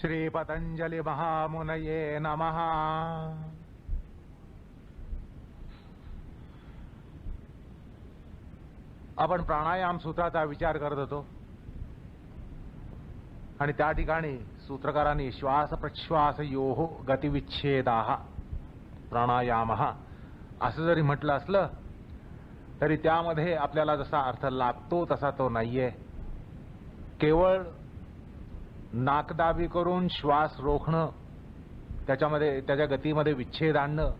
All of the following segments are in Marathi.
श्री पतंजलि महामुनये नमः। आपण प्राणायाम सूत्राचा विचार करत होतो आणि त्या ठिकाणी सूत्रकारांनी श्वास प्रश्वास योः गतिविच्छेदाः प्राणायामः असं जरी म्हटलं असलं तरी त्यामध्ये आपल्याला जसा अर्थ लागतो तसा तो नाहीये। केवळ नाकदाबी करून श्वास रोखणं, त्याच्या गतीमध्ये विच्छेद आणणं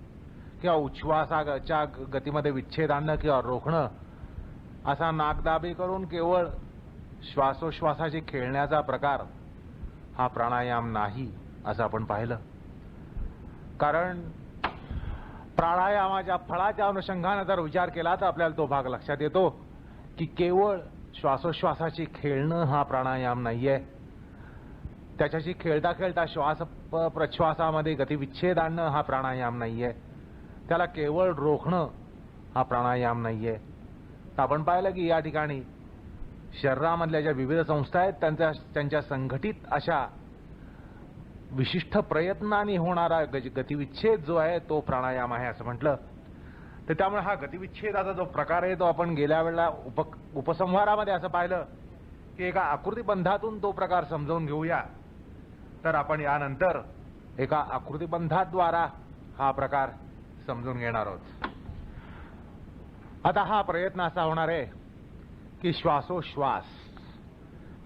किंवा उच्छ्वासाच्या गतीमध्ये विच्छेद आणणं किंवा रोखणं, असा नाकदाबी करून केवळ श्वासोश्वासाशी खेळण्याचा प्रकार हा प्राणायाम नाही असं आपण पाहिलं। कारण प्राणायामाच्या फळाच्या अनुषंगाने जर विचार केला तर आपल्याला तो भाग लक्षात येतो की केवळ श्वासोश्वासाची खेळणं हा प्राणायाम नाहीये। त्याच्याशी खेळता खेळता श्वास प्रश्वासामध्ये गतिविच्छेद आणणं हा प्राणायाम नाहीये। त्याला केवळ रोखणं हा प्राणायाम नाहीये। तर आपण पाहिलं की या ठिकाणी शरीरामधल्या ज्या विविध संस्था आहेत त्यांच्या संघटित अशा विशिष्ट प्रयत्नांनी होणारा गतिविच्छेद जो आहे तो प्राणायाम आहे असं म्हटलं। तर त्यामुळे हा गतिविच्छेदाचा जो प्रकार आहे तो आपण गेल्या वेळेला उपसंहारामध्ये असं पाहिलं की एका आकृतिबंधातून तो प्रकार समजावून घेऊया। तर आपण यानंतर एका आकृतिबंधाद्वारा हा प्रकार समजून घेणार आहोत। आता हा प्रयत्न असा होणार आहे की श्वासोश्वास,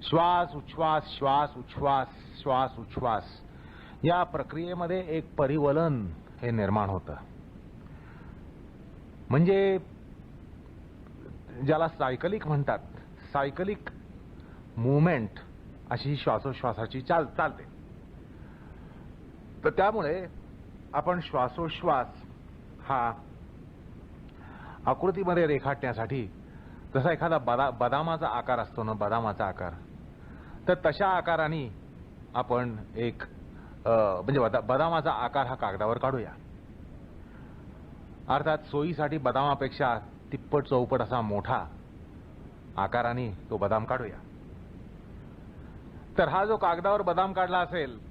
श्वास उच्छ्वास, श्वास उच्छ्वास, श्वास उच्छ्वास या प्रक्रियेमध्ये एक परिवलन हे निर्माण होतं। म्हणजे ज्याला सायकलिक म्हणतात, सायकलिक मूवमेंट अशी श्वासोश्वासाची चालते। तर त्यामुळे आपण श्वासोश्वास हा आकृतीमध्ये रेखाटण्यासाठी जसा एखादा बदामाचा आकार असतो ना, बदामाचा आकार, तर तशा आकाराने आपण एक म्हणजे बदामाचा आकार हा कागदावर काढूया। अर्थात सोयीसाठी बदामापेक्षा तिप्पट चौपट असा मोठा आकाराने तो बदाम काढूया। तर हा जो कागदावर बदाम काढला असेल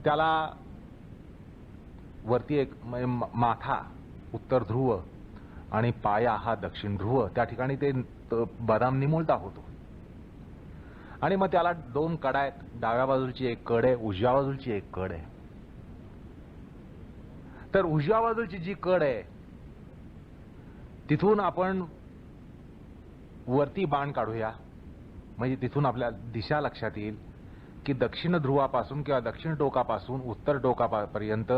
त्याला वरती एक माथा उत्तर ध्रुव आणि पाया हा दक्षिण ध्रुव, त्या ठिकाणी ते बदाम निमुळता होतो। आणि मग त्याला दोन कडा आहेत, डाव्या बाजूची एक कड आहे, उजव्या बाजूची एक कड आहे। तर उजव्या बाजूची जी कड आहे तिथून आपण वरती बाण काढूया, म्हणजे तिथून आपल्या दिशा लक्षात येईल की दक्षिण ध्रुवापासून किंवा दक्षिण टोकापासून उत्तर टोकापर्यंत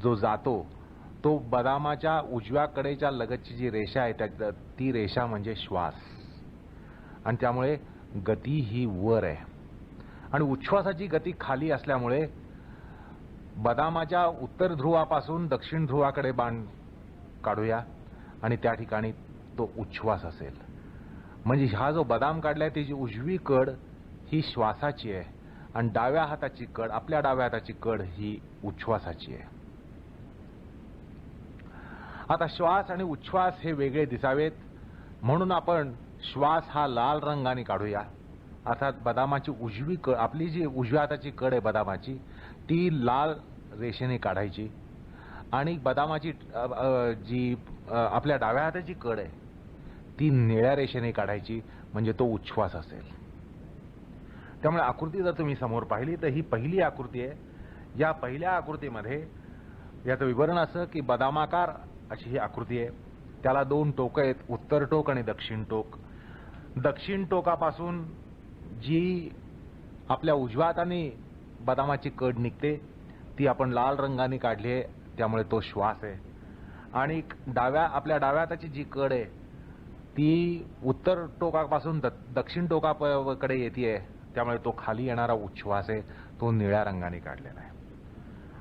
जो जातो तो बदामाच्या उजव्या कडेच्या लगतची जी रेषा आहे ती रेषा म्हणजे श्वास। आणि त्यामुळे गती ही वर आहे आणि उच्छ्वासाची गती खाली असल्यामुळे बदामाच्या उत्तर ध्रुवापासून दक्षिण ध्रुवाकडे बाण काढूया आणि त्या ठिकाणी तो उच्छ्वास असेल। म्हणजे हा जो बदाम काढलाय त्याची उजवी कड ही श्वासाची आहे आणि डाव्या हाताची कड, आपल्या डाव्या हाताची कड ही उच्छ्वासाची आहे। आता श्वास आणि उच्छ्वास हे वेगळे दिसावेत म्हणून आपण श्वास हा लाल रंगाने काढूया। अर्थात बदामाची उजवी कड, आपली जी उजव्या हाताची कड आहे बदामाची, ती लाल रेषेने काढायची आणि बदामाची जी आपल्या डाव्या हाताची कड आहे ती निळ्या रेषेने काढायची, म्हणजे तो उच्छ्वास असेल। त्यामुळे आकृती जर तुम्ही समोर पाहिली तर ही पहिली आकृती आहे। या पहिल्या आकृतीमध्ये याचं विवरण असं की बदामाकार अशी ही आकृती आहे। त्याला दोन टोकं आहेत, उत्तर टोक आणि दक्षिण टोक। दक्षिण टोकापासून जी आपल्या उजव्या हाताने बदामाची कड निघते ती आपण लाल रंगाने काढली आहे, त्यामुळे तो श्वास आहे। आणि आपल्या डाव्या हाताची जी कड आहे ती उत्तर टोकापासून दक्षिण टोकाकडे येते, त्यामुळे तो खाली येणारा उच्छ्वास आहे, तो निळ्या रंगाने काढलेला आहे।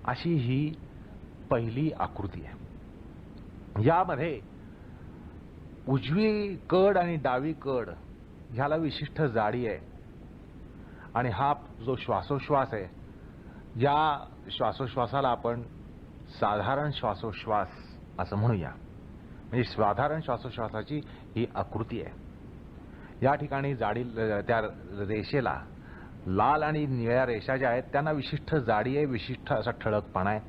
अशी ही पहिली आकृती आहे। यामध्ये उजवी कड आणि डावी कड ह्याला विशिष्ट जाडी आहे आणि हा जो श्वासोश्वास आहे या श्वासोश्वासाला आपण साधारण श्वासोश्वास असं म्हणूया। म्हणजे साधारण श्वासोश्वासाची ही आकृती आहे। या ठिकाणी जाडी त्या रेषेला लाल आणि निळ्या रेषा ज्या आहेत त्यांना विशिष्ट जाडी आहे, विशिष्ट असा ठळकपणा आहे.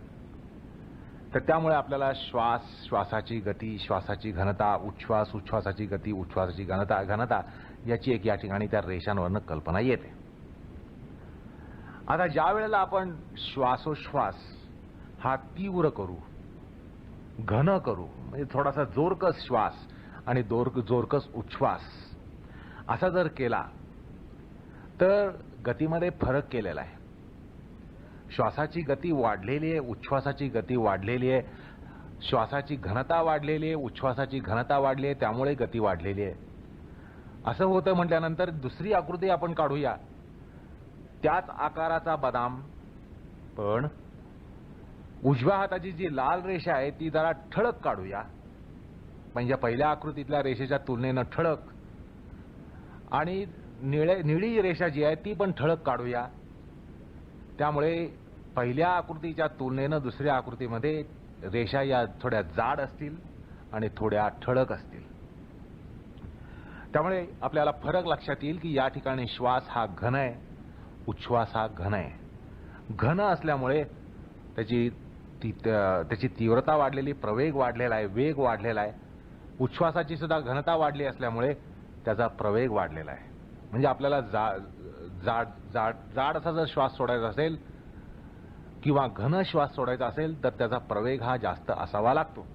तर त्यामुळे आपल्याला श्वासाची गती, श्वासाची घनता, उच्छ्वासाची गती, उच्छ्वासाची घनता याची एक या ठिकाणी त्या रेषांवरनं कल्पना येते. आता ज्या वेळेला आपण श्वासोच्छ्वास हा तीव्र करू, घन करू, म्हणजे थोडासा जोरकस श्वास आणि जोरकस उच्छ्वास असा जर केला तर गतीमध्ये फरक केलेला आहे. श्वासाची गती वाढलेली आहे, उच्छ्वासाची गती वाढलेली आहे, श्वासाची घनता वाढलेली आहे, उच्छ्वासाची घनता वाढली आहे, त्यामुळे गती वाढलेली आहे. असं होतं म्हटल्यानंतर दुसरी आकृती आपण काढूया. त्याच आकाराचा बदाम, पण उजव्या हाताची जी लाल रेषा आहे ती जरा ठळक काढूया. म्हणजे पहिल्या आकृतीतल्या रेषेच्या तुलनेनं ठळक, आणि निळी रेषा जी आहे ती पण ठळक काढूया. त्यामुळे पहिल्या आकृतीच्या तुलनेनं दुसऱ्या आकृतीमध्ये रेषा या थोड्या जाड असतील आणि थोड्या ठळक असतील. त्यामुळे आपल्याला फरक लक्षात येईल की या ठिकाणी श्वास हा घन आहे, उच्छ्वास हा घन आहे. घन असल्यामुळे त्याची तीव्रता वाढलेली, प्रवेग वाढलेला आहे, वेग वाढलेला आहे. उच्छ्वासाची सुद्धा घनता वाढली असल्यामुळे त्याचा प्रवेग वाढलेला आहे. म्हणजे आपल्याला जाड असा जर श्वास सोडायचा असेल किंवा घन श्वास सोडायचा असेल तर त्याचा प्रवेग हा जास्त असावा लागतो.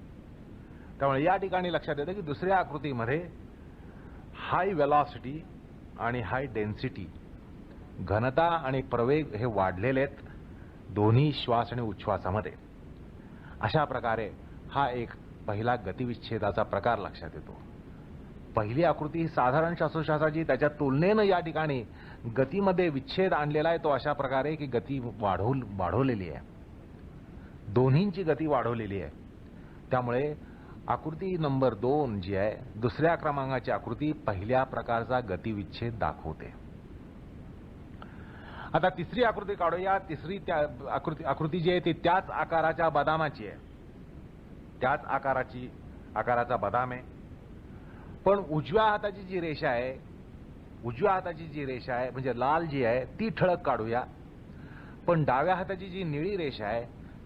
त्यामुळे या ठिकाणी लक्षात येतं की दुसऱ्या आकृतीमध्ये हाय वेलॉसिटी आणि हाय डेन्सिटी, घनता आणि प्रवेग हे वाढलेले आहेत दोन्ही श्वास आणि उच्छ्वासामध्ये. अशा प्रकारे हा एक पहिला गतिविच्छेदाचा प्रकार लक्षात येतो. पहिली आकृती साधारण श्वासोच्छ्वासाची, त्याच्या तुलनेनं या ठिकाणी गतीमध्ये विच्छेद आणलेला आहे तो अशा प्रकारे की गती वाढवलेली आहे, दोन्हींची गती वाढवलेली आहे. त्यामुळे आकृती नंबर 2 जी आहे, दुसऱ्या क्रमांकाची आकृती पहिल्या प्रकारचा गतिविच्छेद दाखवते. आता तिसरी आकृती काढूया. तिसरी आकृती जी आहे ती त्याच आकाराच्या बदामाची आहे, त्याच आकाराचा बदाम आहे. पण उजव्या हाताची जी रेषा आहे म्हणजे लाल जी आहे ती ठळक काढूया. पण डाव्या हाताची जी निळी रेषा आहे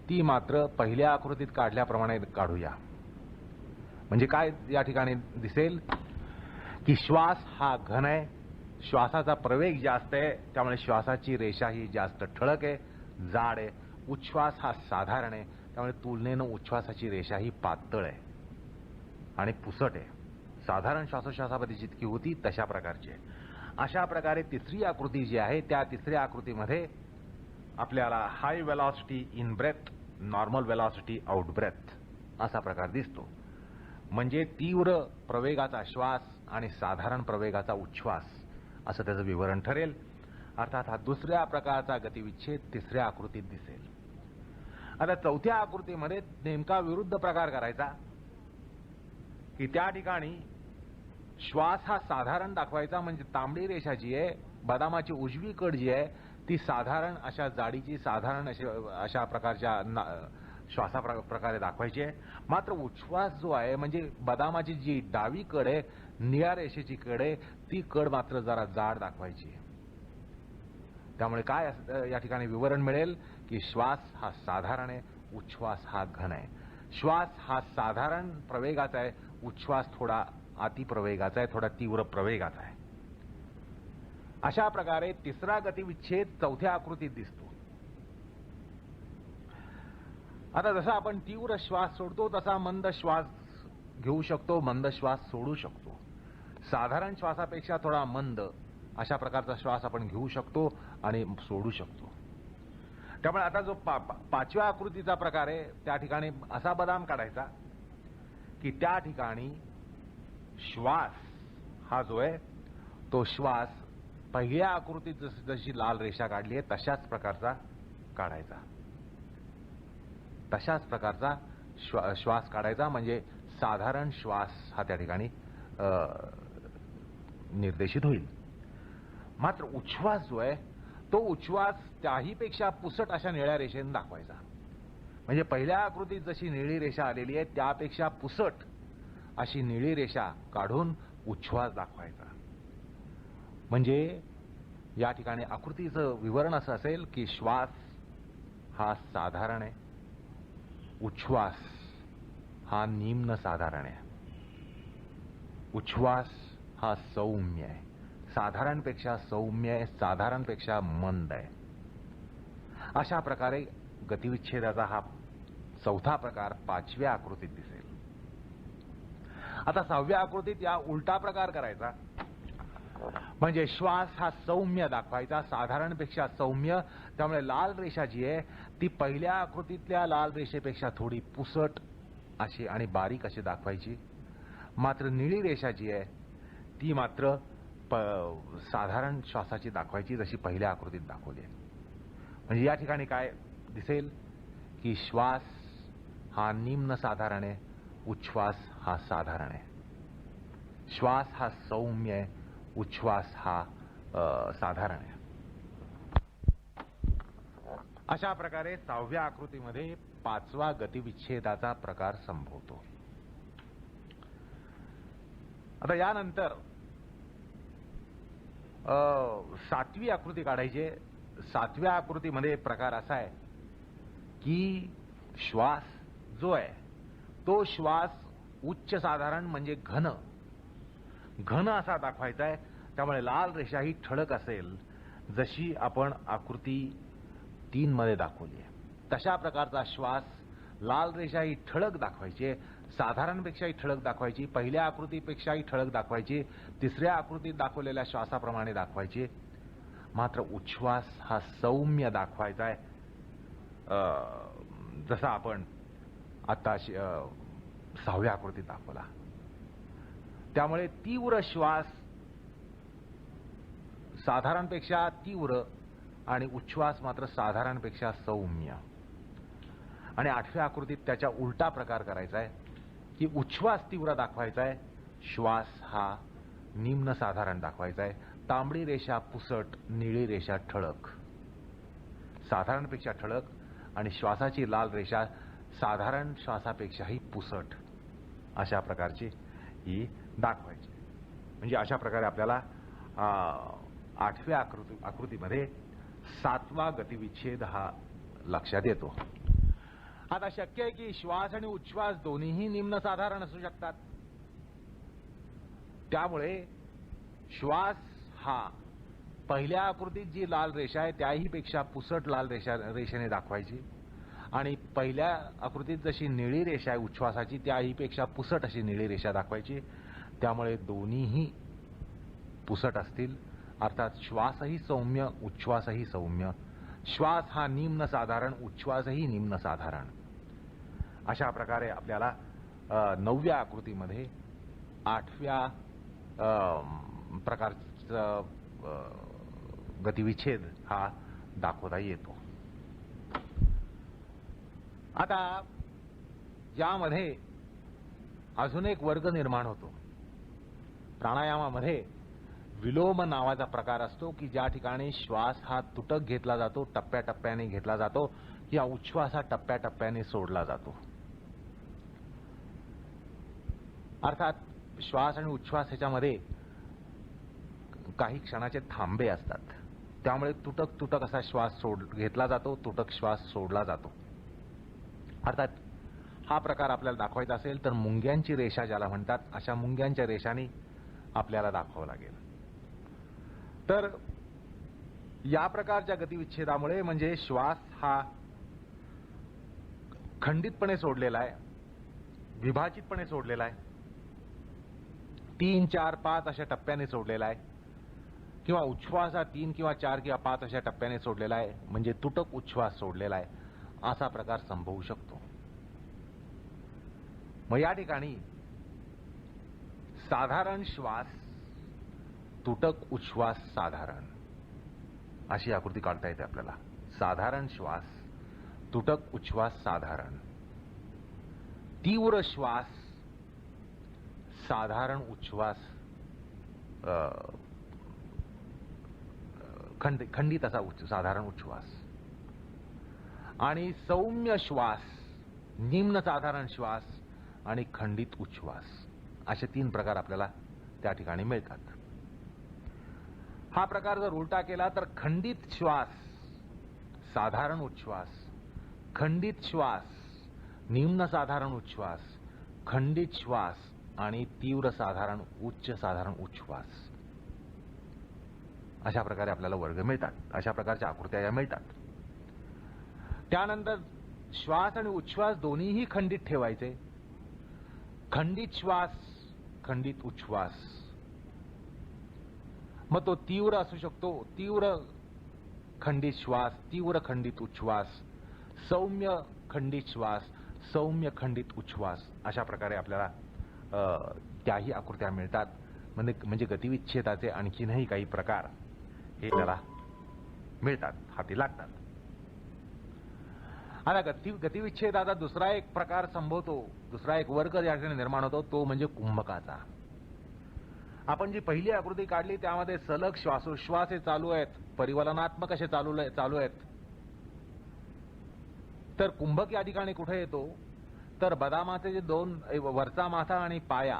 ती मात्र पहिल्या आकृतीत काढल्याप्रमाणे काढूया. म्हणजे काय या ठिकाणी दिसेल की श्वास हा घन आहे, श्वासाचा प्रवेग जास्त आहे, त्यामुळे श्वासाची रेषा ही जास्त ठळक आहे, जाड आहे. उच्छ्वास हा साधारण आहे, त्यामुळे तुलनेनं उच्छ्वासाची रेषा ही पातळ आहे आणि पुसट आहे. साधारण श्वासोच्छ्वासामध्ये जितकी होती तशा प्रकारची आहे. अशा प्रकारे तिसरी आकृती जी आहे त्या तिसऱ्या आकृतीमध्ये आपल्याला high velocity in breath, normal velocity out breath असा प्रकार दिसतो. म्हणजे तीव्र प्रवेगाचा श्वास आणि साधारण प्रवेगाचा उच्छ्वास असं त्याचं विवरण ठरेल. अर्थात हा दुसऱ्या प्रकारचा गतिविच्छेद तिसऱ्या आकृतीत दिसेल. आता चौथ्या आकृतीमध्ये नेमका विरुद्ध प्रकार करायचा की त्या ठिकाणी श्वास हा साधारण दाखवायचा. म्हणजे तांबडी रेषा जी आहे, बदामाची उजवी कड जी आहे ती साधारण अशा जाडीची, साधारण अशा प्रकारच्या श्वासा प्रकारे दाखवायची आहे. मात्र उच्छ्वास जो आहे म्हणजे बदामाची जी डावी कड आहे, निळ्या रेषेची कड आहे, ती कड मात्र जरा जाड दाखवायची आहे. त्यामुळे काय या ठिकाणी विवरण मिळेल की श्वास हा साधारण आहे, उच्छ्वास हा घन आहे. श्वास हा साधारण प्रवेगाचा आहे, उच्छ्वास थोडा अतिप्रवेगाचा आहे, थोडा तीव्र प्रवेगाचा आहे. अशा प्रकारे तिसरा गतिविच्छेद चौथ्या आकृतीत दिसतो. आता जसा आपण तीव्र श्वास सोडतो तसा मंद श्वास घेऊ शकतो, मंद श्वास सोडू शकतो. साधारण श्वासापेक्षा थोडा मंद अशा प्रकारचा श्वास आपण घेऊ शकतो आणि सोडू शकतो. त्यामुळे आता जो पाचव्या आकृतीचा प्रकार आहे त्या ठिकाणी असा बदाम काढायचा की त्या ठिकाणी श्वास हा जो आहे तो श्वास पहिल्या आकृतीत जशी लाल रेषा काढली आहे तशाच प्रकारचा काढायचा, तशाच प्रकारचा श्वास काढायचा. म्हणजे साधारण श्वास हा त्या ठिकाणी निर्देशित होईल. मात्र उच्छ्वास जो आहे तो उच्छ्वास त्याहीपेक्षा पुसट अशा निळ्या रेषेने दाखवायचा. म्हणजे पहिल्या आकृतीत जशी निळी रेषा आलेली आहे त्यापेक्षा पुसट अशी निळी रेषा काढून उच्छ्वास दाखवायचा. म्हणजे या ठिकाणी आकृतीचं विवरण असं असेल की श्वास हा साधारण आहे, उच्छ्वास हा निम्न साधारण आहे, उच्छ्वास हा सौम्य आहे, साधारणपेक्षा सौम्य आहे, साधारणपेक्षा मंद आहे. अशा प्रकारे गतिविच्छेदाचा हा चौथा प्रकार 5व्या आकृतीत दिसेल. आता 6व्या आकृतीत या उलटा प्रकार करायचा, म्हणजे श्वास हा सौम्य दाखवायचा, साधारणपेक्षा सौम्य. त्यामुळे लाल रेषा जी आहे ती पहिल्या आकृतीतल्या लाल रेषेपेक्षा थोडी पुसट अशी आणि बारीक अशी दाखवायची. मात्र निळी रेषा जी आहे ती मात्र साधारण श्वासाची दाखवायची, जशी पहिल्या आकृतीत दाखवली आहे. म्हणजे या ठिकाणी काय दिसेल की श्वास हा निम्न साधारण आहे, उच्छ्वास हा साधारण आहे. श्वास हा सौम्य आहे, उच्छ्वास हा साधारण आहे. अशा प्रकारे 6व्या आकृतीमध्ये 5वा गतिविच्छेदाचा प्रकार संभवतो. आता यानंतर 7वी आकृती काढायची. 7व्या आकृतीमध्ये प्रकार असा आहे की श्वास जो आहे तो श्वास उच्च साधारण म्हणजे घन असा दाखवायचा आहे. त्यामुळे लाल रेषा ही ठळक असेल, जशी आपण आकृती 3 मध्ये दाखवली आहे. तशा प्रकारचा श्वास लाल रेषा ही ठळक दाखवायची, साधारणपेक्षाही ठळक दाखवायची, पहिल्या आकृतीपेक्षाही ठळक दाखवायची, तिसऱ्या आकृतीत दाखवलेल्या श्वासाप्रमाणे दाखवायची. मात्र उच्छ्वास हा सौम्य दाखवायचा आहे, जसा आपण आता 6व्या आकृतीत दाखवला. त्यामुळे तीव्र श्वास साधारणपेक्षा तीव्र आणि उच्छ्वास मात्र साधारणपेक्षा सौम्य. आणि 8व्या आकृतीत त्याच्या उलटा प्रकार करायचा आहे की उच्छ्वास तीव्र दाखवायचा आहे, श्वास हा निम्न साधारण दाखवायचा आहे. तांबडी रेषा पुसट, निळी रेषा ठळक, साधारणपेक्षा ठळक, आणि श्वासाची लाल रेषा साधारण श्वासापेक्षाही पुसट अशा प्रकारची ही दाखवायची. म्हणजे अशा प्रकारे आपल्याला 8व्या आकृतीमध्ये 7वा गतिविच्छेद हा लक्षात येतो. आता शक्य आहे की श्वास आणि उच्छ्वास दोन्हीही निम्न साधारण असू शकतात. त्यामुळे श्वास हा पहिल्या आकृतीत जी लाल रेषा आहे त्याही पेक्षा पुसट लाल रेषेने दाखवायची, आणि पहिल्या आकृतीत जशी निळी रेषा आहे उच्छ्वासाची त्याही पेक्षा पुसट अशी निळी रेषा दाखवायची. त्यामुळे दोन्हीही पुसट असतील, अर्थात श्वासही सौम्य, उच्छ्वासही सौम्य. श्वास हा निम्न साधारण, उच्छ्वासही निम्न साधारण. अशा प्रकारे आपल्याला 9व्या आकृतीमध्ये 8व्या प्रकारचा गतिविच्छेद हा दाखवता येतो. आता यामध्ये अजून एक वर्ग निर्माण होतो. प्राणायामामध्ये विलोम नावाचा प्रकार असतो की ज्या ठिकाणी श्वास हा तुटक घेतला जातो, टप्प्याटप्प्याने घेतला जातो, किंवा उच्छ्वास हा टप्प्याटप्प्याने सोडला जातो. अर्थात श्वास आणि उच्छ्वास ह्याच्यामध्ये काही क्षणाचे थांबे असतात. त्यामुळे तुटक तुटक असा श्वास घेतला जातो, तुटक श्वास सोडला जातो. अर्थात हा प्रकार आपल्याला दाखवायचा असेल तर मुंग्यांची रेषा ज्याला म्हणतात, अशा मुंग्यांच्या रेषांनी आपल्याला दाखवावं लागेल. तर या प्रकारच्या गतिविच्छेदामुळे म्हणजे श्वास हा खंडितपणे सोडलेला आहे, विभाजितपणे सोडलेला आहे, 3, 4, 5 अशा टप्प्याने सोडलेला आहे, किंवा उच्छ्वास हा 3 किंवा 4 किंवा 5 अशा टप्प्याने सोडलेला आहे, म्हणजे तुटक उच्छ्वास सोडलेला आहे, असा प्रकार संभवू शकतो. मग या ठिकाणी साधारण श्वास, तुटक उच्छ्वास साधारण अशी आकृती काढता येते आपल्याला. साधारण श्वास, तुटक उच्छ्वास साधारण, तीव्र श्वास, साधारण उच्छ्वास, खंडित असा साधारण उच्छ्वास, आणि सौम्य श्वास, निम्न साधारण श्वास आणि खंडित उच्छ्वास, असे 3 प्रकार आपल्याला त्या ठिकाणी मिळतात. हा प्रकार जर उलटा केला तर खंडित श्वास, साधारण उच्छ्वास, खंडित श्वास, निम्न साधारण उच्छ्वास, खंडित श्वास आणि तीव्र साधारण उच्च साधारण उच्छ्वास, अशा प्रकारे आपल्याला वर्ग मिळतात. अशा प्रकारच्या आकृत्या या मिळतात. त्यानंतर श्वास आणि उच्छ्वास दोन्हीही खंडित ठेवायचे. खंडित श्वास, खंडित उच्छ्वास. मग तो तीव्र असू शकतो, तीव्र खंडित श्वास, तीव्र खंडित उच्छ्वास, सौम्य खंडित श्वास, सौम्य खंडित उच्छ्वास, अशा प्रकारे आपल्याला त्याही आकृत्या मिळतात. म्हणजे गतिविच्छेदाचे आणखीनही काही प्रकार हे त्याला मिळतात, हाती लागतात. आता गतिविच्छेदाचा दुसरा एक प्रकार संभवतो, दुसरा एक वर्ग या ठिकाणी निर्माण होतो, तो म्हणजे कुंभकाचा. आपण जी पहिली आकृती काढली त्यामध्ये सलग श्वासोच्छ्वास हे चालू आहेत, परिवलनात्मक असे चालू आहेत. तर कुंभक या ठिकाणी कुठे येतो तर बदामाचे जे दोन, वरचा माथा आणि पाया,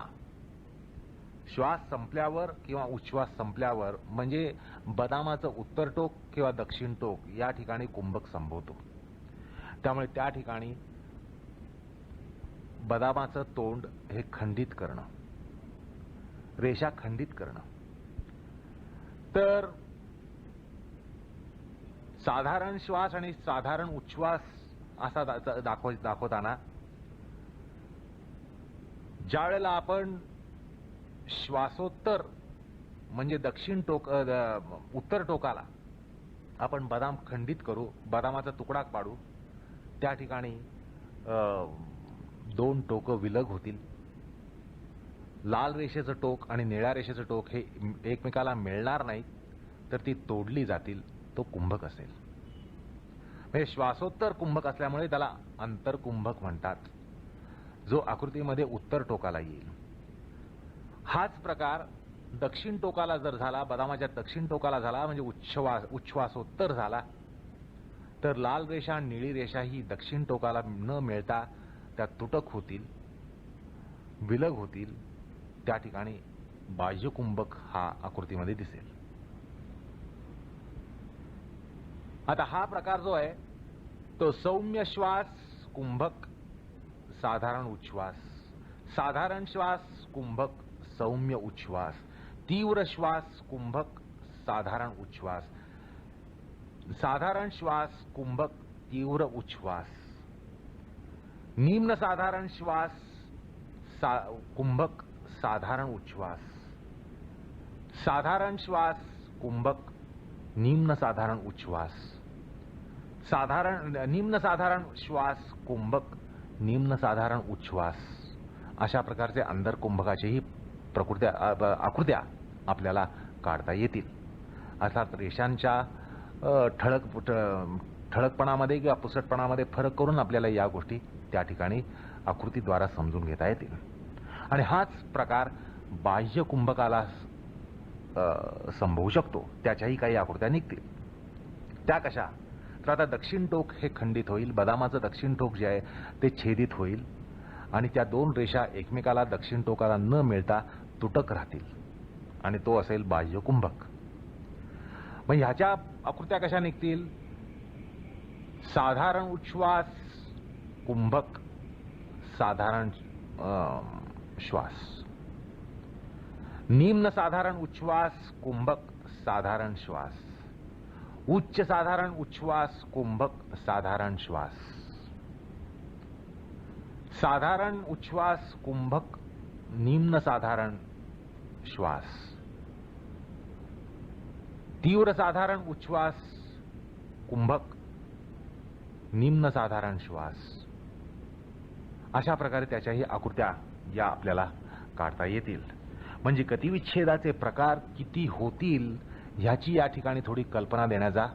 श्वास संपल्यावर किंवा उच्छ्वास संपल्यावर म्हणजे बदामाचं उत्तर टोक किंवा दक्षिण टोक या ठिकाणी कुंभक संभवतो. त्यामुळे त्या ठिकाणी बदामाचं तोंड हे खंडित करणं, रेषा खंडित करणं. तर साधारण श्वास आणि साधारण उच्छ्वास असा दाखवताना ज्यावेळेला आपण श्वासोत्तर म्हणजे दक्षिण टोक, उत्तर टोकाला आपण बदाम खंडित करू, बदामाचा तुकडा पाडू, त्या ठिकाणी दोन टोकं विलग होतील. लाल रेषेचं टोक आणि निळ्या रेषेचं टोक हे एकमेकाला मिळणार नाहीत, तर ती तोडली जातील. तो कुंभक असेल. म्हणजे श्वासोत्तर कुंभक असल्यामुळे त्याला अंतरकुंभक म्हणतात, जो आकृतीमध्ये उत्तर टोकाला येईल. हाच प्रकार दक्षिण टोकाला जर झाला, बदामाच्या दक्षिण टोकाला झाला म्हणजे उच्छ्वासोत्तर झाला, तर लाल रेषा आणि निळी रेषा ही दक्षिण टोकाला न मिळता त्या तुटक होतील, विलग होतील. त्या ठिकाणी बाह्यकुंभक हा आकृतीमध्ये दिसेल. आता हा प्रकार जो आहे तो सौम्य श्वास कुंभक, साधारण उच्छ्वास, साधारण श्वास कुंभक, सौम्य उच्छ्वास, तीव्र श्वास कुंभक, साधारण उच्छ्वास, साधारण श्वास कुंभक, तीव्र उच्छ्वास, निम्न साधारण श्वास कुंभक, साधारण उच्छ्वास, साधारण श्वास कुंभक, निम्न साधारण उच्छ्वास, निम्न साधारण श्वास कुंभक, निम्न साधारण उच्छ्वास, अशा प्रकारचे अंतरकुंभकाचेही आकृत्या आपल्याला काढता येतील. अर्थात रेषांच्या ठळकपणामध्ये किंवा पुसटपणामध्ये फरक करून आपल्याला या गोष्टी त्या ठिकाणी आकृतीद्वारा समजून घेता येतील. आणि हाच प्रकार बाह्य कुंभकाला संभवू शकतो. त्याच्याही काही आकृत्या निघतील. त्या कशा? तर आता दक्षिण टोक हे खंडित होईल, बदामाचं दक्षिण टोक जे आहे ते छेदित होईल आणि त्या दोन रेषा एकमेकाला दक्षिण टोकाला न मिळता तुटक राहतील आणि तो असेल बाह्य कुंभक. मग ह्याच्या आकृत्या कशा निघतील? साधारण उच्छ्वास कुंभक, साधारण श्वास, निम्न साधारण उच्छ्वास कुंभक, साधारण श्वास, उच्च साधारण उच्छ्वास कुंभक, साधारण श्वास, साधारण उच्छ्वास कुंभक, निम्न साधारण श्वास, तीव्र साधारण उच्छ्वास कुंभक, निम्न साधारण श्वास, अशा प्रकारे त्याच्याही आकृत्या या आपल्याला काढता येतील. म्हणजे गतिविच्छेदाचे प्रकार किती होतील ह्याची या ठिकाणी थोडी कल्पना देण्याचा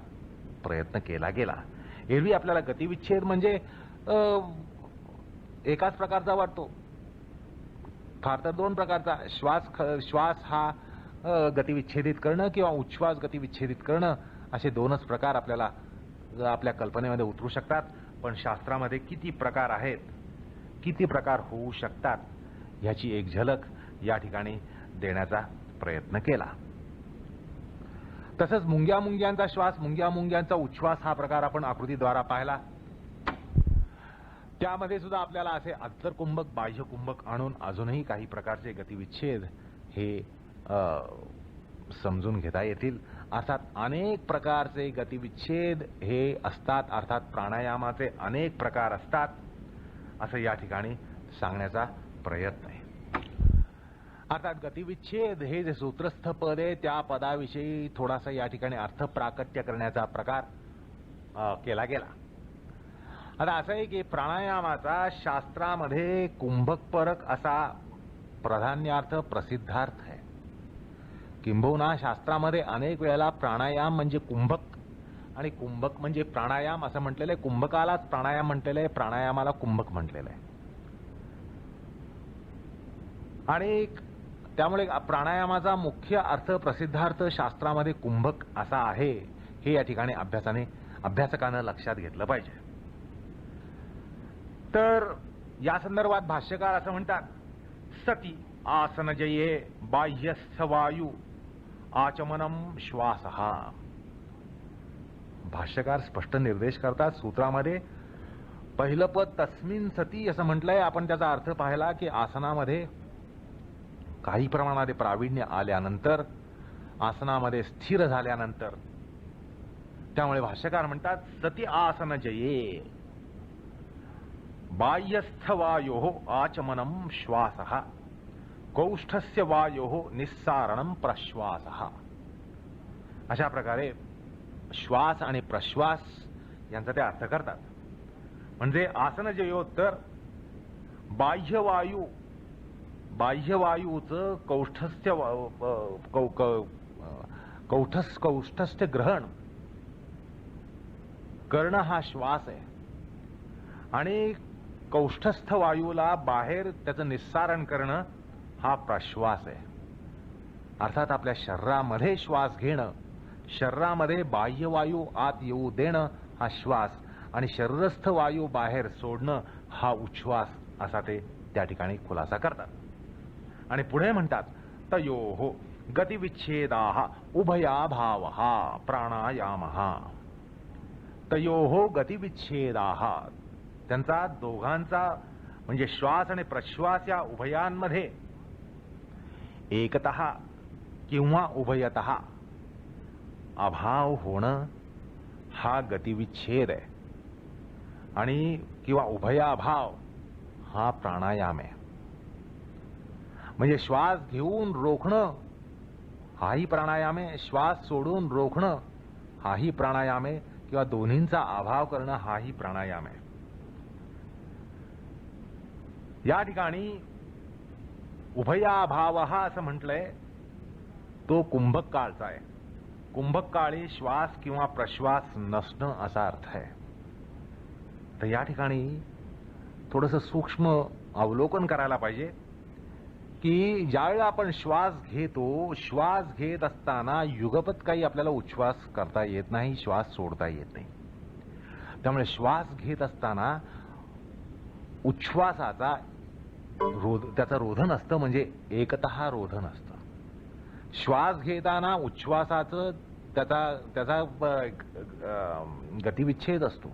प्रयत्न केला गेला. एरवी आपल्याला गतिविच्छेद म्हणजे एकाच प्रकारचा वाटतो, फार तर दोन प्रकारचा. श्वास हा गतिविच्छेदित करणं किंवा उच्छ्वास गतिविच्छेदित करणं असे दोनच प्रकार आपल्याला आपल्या कल्पनेमध्ये उतरू शकतात. पण शास्त्रामध्ये किती प्रकार आहेत, किती प्रकार होऊ शकतात ह्याची एक झलक या ठिकाणी देण्याचा प्रयत्न केला. तसंच मुंग्यांचा श्वास, मुंग्यांचा उच्छ्वास हा प्रकार आपण आकृतीद्वारा पाहिला. त्यामध्ये सुद्धा आपल्याला असे अंतर्कुंभक, बाह्यकुंभक आणून अजूनही काही प्रकारचे गतिविच्छेद हे समजून घेता येतील. अर्थात अनेक प्रकारचे गतिविच्छेद हे असतात, अर्थात प्राणायामाचे अनेक प्रकार असतात, असं या ठिकाणी सांगण्याचा प्रयत्न आहे. अर्थात गतिविच्छेद हे जे सूत्रस्थ पद आहे त्या पदाविषयी थोडासा या ठिकाणी अर्थ प्राकट्य करण्याचा प्रकार केला गेला. आता असं आहे की प्राणायामाचा शास्त्रामध्ये कुंभकपरक असा प्राधान्यार्थ प्रसिद्धार्थ आहे. किंबहुना शास्त्रामध्ये अनेक वेळेला प्राणायाम म्हणजे कुंभक आणि कुंभक म्हणजे प्राणायाम असं म्हटलेलं आहे. कुंभकालाच प्राणायाम म्हटलेलं आहे, प्राणायामाला कुंभक म्हटलेलं आहे. आणि त्यामुळे प्राणायामाचा मुख्य अर्थ, प्रसिद्धार्थ शास्त्रामध्ये कुंभक असा आहे, हे या ठिकाणी अभ्यासकानं लक्षात घेतलं पाहिजे. तर या संदर्भात भाष्यकार असं म्हणतात, सती आसनजये बाह्यस्थ वायू आचमनम श्वासः. भाष्यकार स्पष्ट निर्देश करतात सूत्रामध्ये. पहिलं पद तस्मिन सती असं म्हटलंय. आपण त्याचा अर्थ पाहिला की आसनामध्ये काही प्रमाणात प्रावीण्य आल्यानंतर, आसनामध्ये स्थिर झाल्यानंतर, त्यामुळे भाष्यकार म्हणतात सती आसनजये बाह्यस्थ वायोः आचमनम श्वासः कौष्ठस्य वायोः निस्सारणम प्रश्वासः. अशा प्रकारे श्वास आणि प्रश्वास यांचा ते अर्थ करतात. म्हणजे आसनजयोत्तर बाह्यवायूचं कौष्ठस्य ग्रहण करणं हा श्वास आहे आणि कौष्ठस्थ वायूला बाहेर त्याचं निस्सारण करणं हा प्रश्वास आहे. अर्थात आपल्या शरीरामध्ये श्वास घेणं, शरीरामध्ये बाह्यवायू आत येऊ देणं हा श्वास आणि शरीरस्थ वायू बाहेर सोडणं हा उच्छ्वास असा ते त्या ठिकाणी खुलासा करतात. आणि पुढे म्हणतात तयोः गतिविच्छेदाः उभयाभावः प्राणायामः. तयोः गतिविच्छेदाः, त्यांचा दोघांचा म्हणजे श्वास आणि प्रश्वास या उभयांमध्ये एकतः किंवा उभयतः अभाव होणं हा गतिविच्छेद आहे आणि किंवा उभयाभाव हा प्राणायाम आहे. म्हणजे श्वास घेऊन रोखणं हाही प्राणायाम आहे, श्वास सोडून रोखणं हाही प्राणायाम आहे, किंवा दोन्हींचा अभाव करणं हाही प्राणायाम आहे. या ठिकाणी उभयाभाव असं म्हटलंय तो कुंभक काळचा आहे. कुंभक काळी श्वास किंवा प्रश्वास नसणं असा अर्थ आहे. तर या ठिकाणी थोडंसं सूक्ष्म अवलोकन करायला पाहिजे की ज्यावेळेला आपण श्वास घेतो, श्वास घेत असताना युगपत काही आपल्याला उच्छ्वास करता येत नाही, श्वास सोडता येत नाही. त्यामुळे श्वास घेत असताना उच्छ्वासाचा त्याचं रोधन असतं, म्हणजे एकतः रोधन असतं. श्वास घेताना उच्छ्वासाचं त्याचा गतिविच्छेद असतो.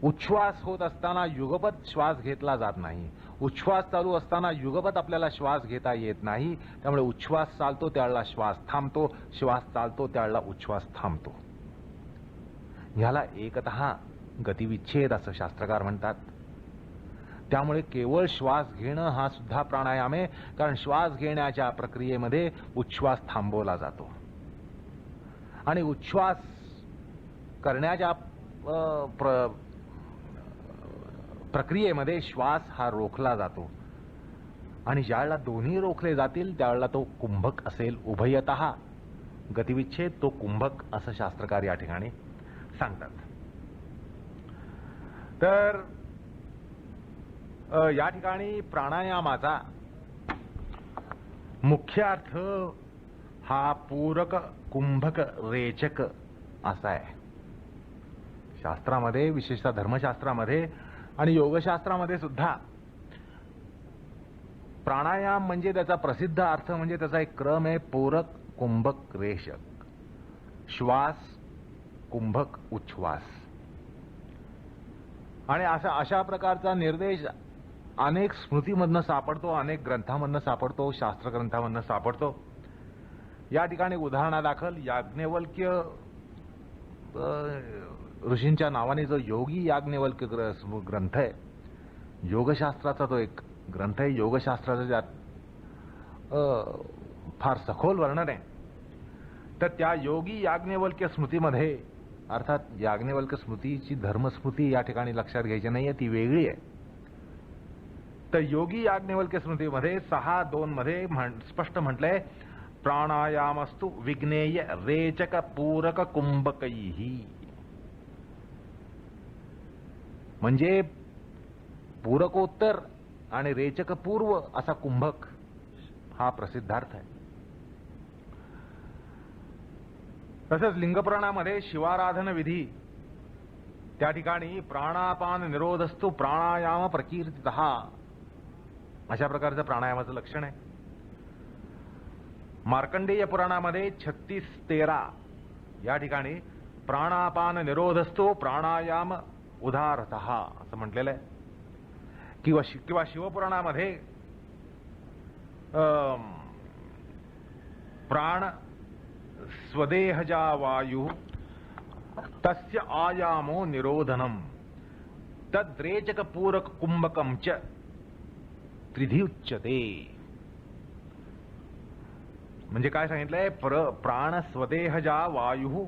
उच्छ्वास होत असताना युगपत श्वास घेतला जात नाही. उच्छ्वास चालू असताना युगपत आपल्याला श्वास घेता येत नाही. त्यामुळे उच्छ्वास चालतो त्यावेळेला श्वास थांबतो, श्वास चालतो त्यावेळेला उच्छ्वास थांबतो. ह्याला एकतः गतिविच्छेद असं शास्त्रकार म्हणतात. त्यामुळे केवळ श्वास घेणं हा सुद्धा प्राणायाम आहे, कारण श्वास घेण्याच्या प्रक्रियेमध्ये उच्छ्वास थांबवला जातो आणि उच्छ्वास करण्याच्या प्रक्रियेमध्ये श्वास हा रोखला जातो आणि ज्यावेळेला दोन्ही रोखले जातील त्यावेळेला तो कुंभक असेल. उभयतः गतिविच्छेद तो कुंभक असं शास्त्रकार या ठिकाणी सांगतात. तर या ठिकाणी प्राणायामाचा मुख्य अर्थ हा पूरक, कुंभक, रेचक असा आहे. शास्त्रामध्ये, विशेषतः धर्मशास्त्रामध्ये आणि योगशास्त्रामध्ये सुद्धा प्राणायाम म्हणजे त्याचा प्रसिद्ध अर्थ म्हणजे त्याचा एक क्रम आहे पूरक, कुंभक, रेचक. श्वास, कुंभक, उच्छ्वास. आणि अशा प्रकारचा निर्देश अनेक स्मृतीमधनं सापडतो, अनेक ग्रंथांमधनं सापडतो, शास्त्र ग्रंथांमधनं सापडतो. या ठिकाणी उदाहरणादाखल याज्ञवल्क्य ऋषींच्या नावाने जो योगी याज्ञवल्क्य ग्रंथ आहे, योगशास्त्राचा तो एक ग्रंथ आहे. योगशास्त्राचं ज्यात फार सखोल वर्णन आहे. तर त्या योगी याज्ञवल्क्य स्मृतीमध्ये, अर्थात याज्ञवल्क्य स्मृतीची धर्मस्मृती या ठिकाणी लक्षात घ्यायची नाहीये, ती वेगळी आहे. तर योगी याज्ञवल्क्य स्मृतीमध्ये 6:2 मध्ये स्पष्ट म्हटलंय, प्राणायामस्तु विज्ञेय रेचक पूरक कुंभकैही. म्हणजे पूरकोत्तर आणि रेचक पूर्व असा कुंभक हा प्रसिद्धार्थ आहे. तसंच लिंगपुराणामध्ये शिवाराधन विधी, त्या ठिकाणी प्राणापान निरोधस्तु प्राणायाम प्रकीर्तितः अशा प्रकारचं प्राणायामाचं लक्षण आहे. मार्कंडेय पुराणामध्ये 36:13 या ठिकाणी प्राणापान निरोधस्तु प्राणायाम उदारतः असं म्हटलेलं आहे. किंवा शिवपुराणामध्ये प्राण स्वदेहजा वायु तस्य आयामो निरोधनम तद्रेचक पूरक कुंभकम च त्रिधी उच्यते. म्हणजे काय सांगितलंय, प्राण स्वदेहजा वायु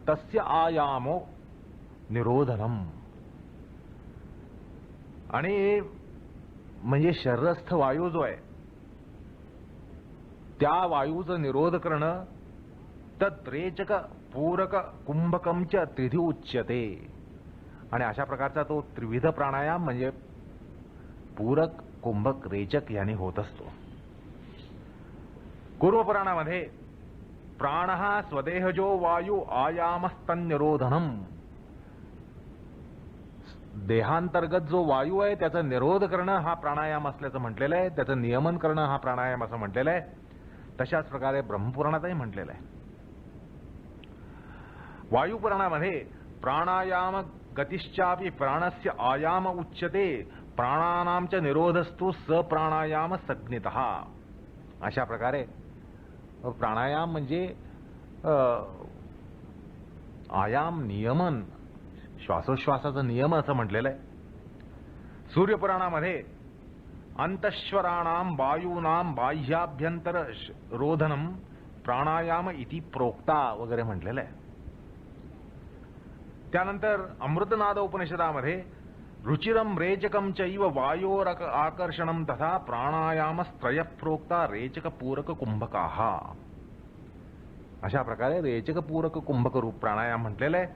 तस्य आयामो निरोधनम. आणि म्हणजे शरीरस्थ वायू जो आहे त्या वायूचं निरोध करणं, तद्रेचक पूरक कुंभकमच त्रिधी उच्यते. आणि अशा प्रकारचा तो त्रिविध प्राणायाम म्हणजे पूरक, कुंभक, रेचक याने होत असतो. पूर्वपुराणामध्ये प्राणः स्वदेहजो वायू आयामस्तन्निरोधनम, देहांतर्गत जो वायू आहे त्याचा निरोध करणं हा प्राणायाम असल्याचं म्हटलेलं आहे, त्याचं नियमन करणं हा प्राणायाम असं म्हटलेलं आहे. तशाच प्रकारे ब्रह्मपुराणातही म्हटलेलं आहे. वायुपुराणामध्ये प्राणायाम गतिश्चापि प्राणस्य आयाम उच्यते प्राणानांच निरोधस्तु सप्राणायाम संज्ञितः. अशा प्रकारे प्राणायाम म्हणजे आयाम नियमन, श्वासोश्वासाचं नियम असं म्हटलेलं आहे. सूर्यपुराणामध्ये अंतश्वराणाम वायूनाम बाह्याभ्यंतर रोधनम प्राणायाम इति प्रोक्ता वगैरे म्हटलेलं आहे. त्यानंतर अमृतनाद उपनिषदामध्ये रुचिरम रेचकम चैव वायोर आकर्षणम तथा प्राणायामस्त्रय प्रोक्ता रेचक पूरक कुंभकाः. अशा प्रकारे रेचक पूरक कुंभक रूप प्राणायाम म्हटलेलं आहे.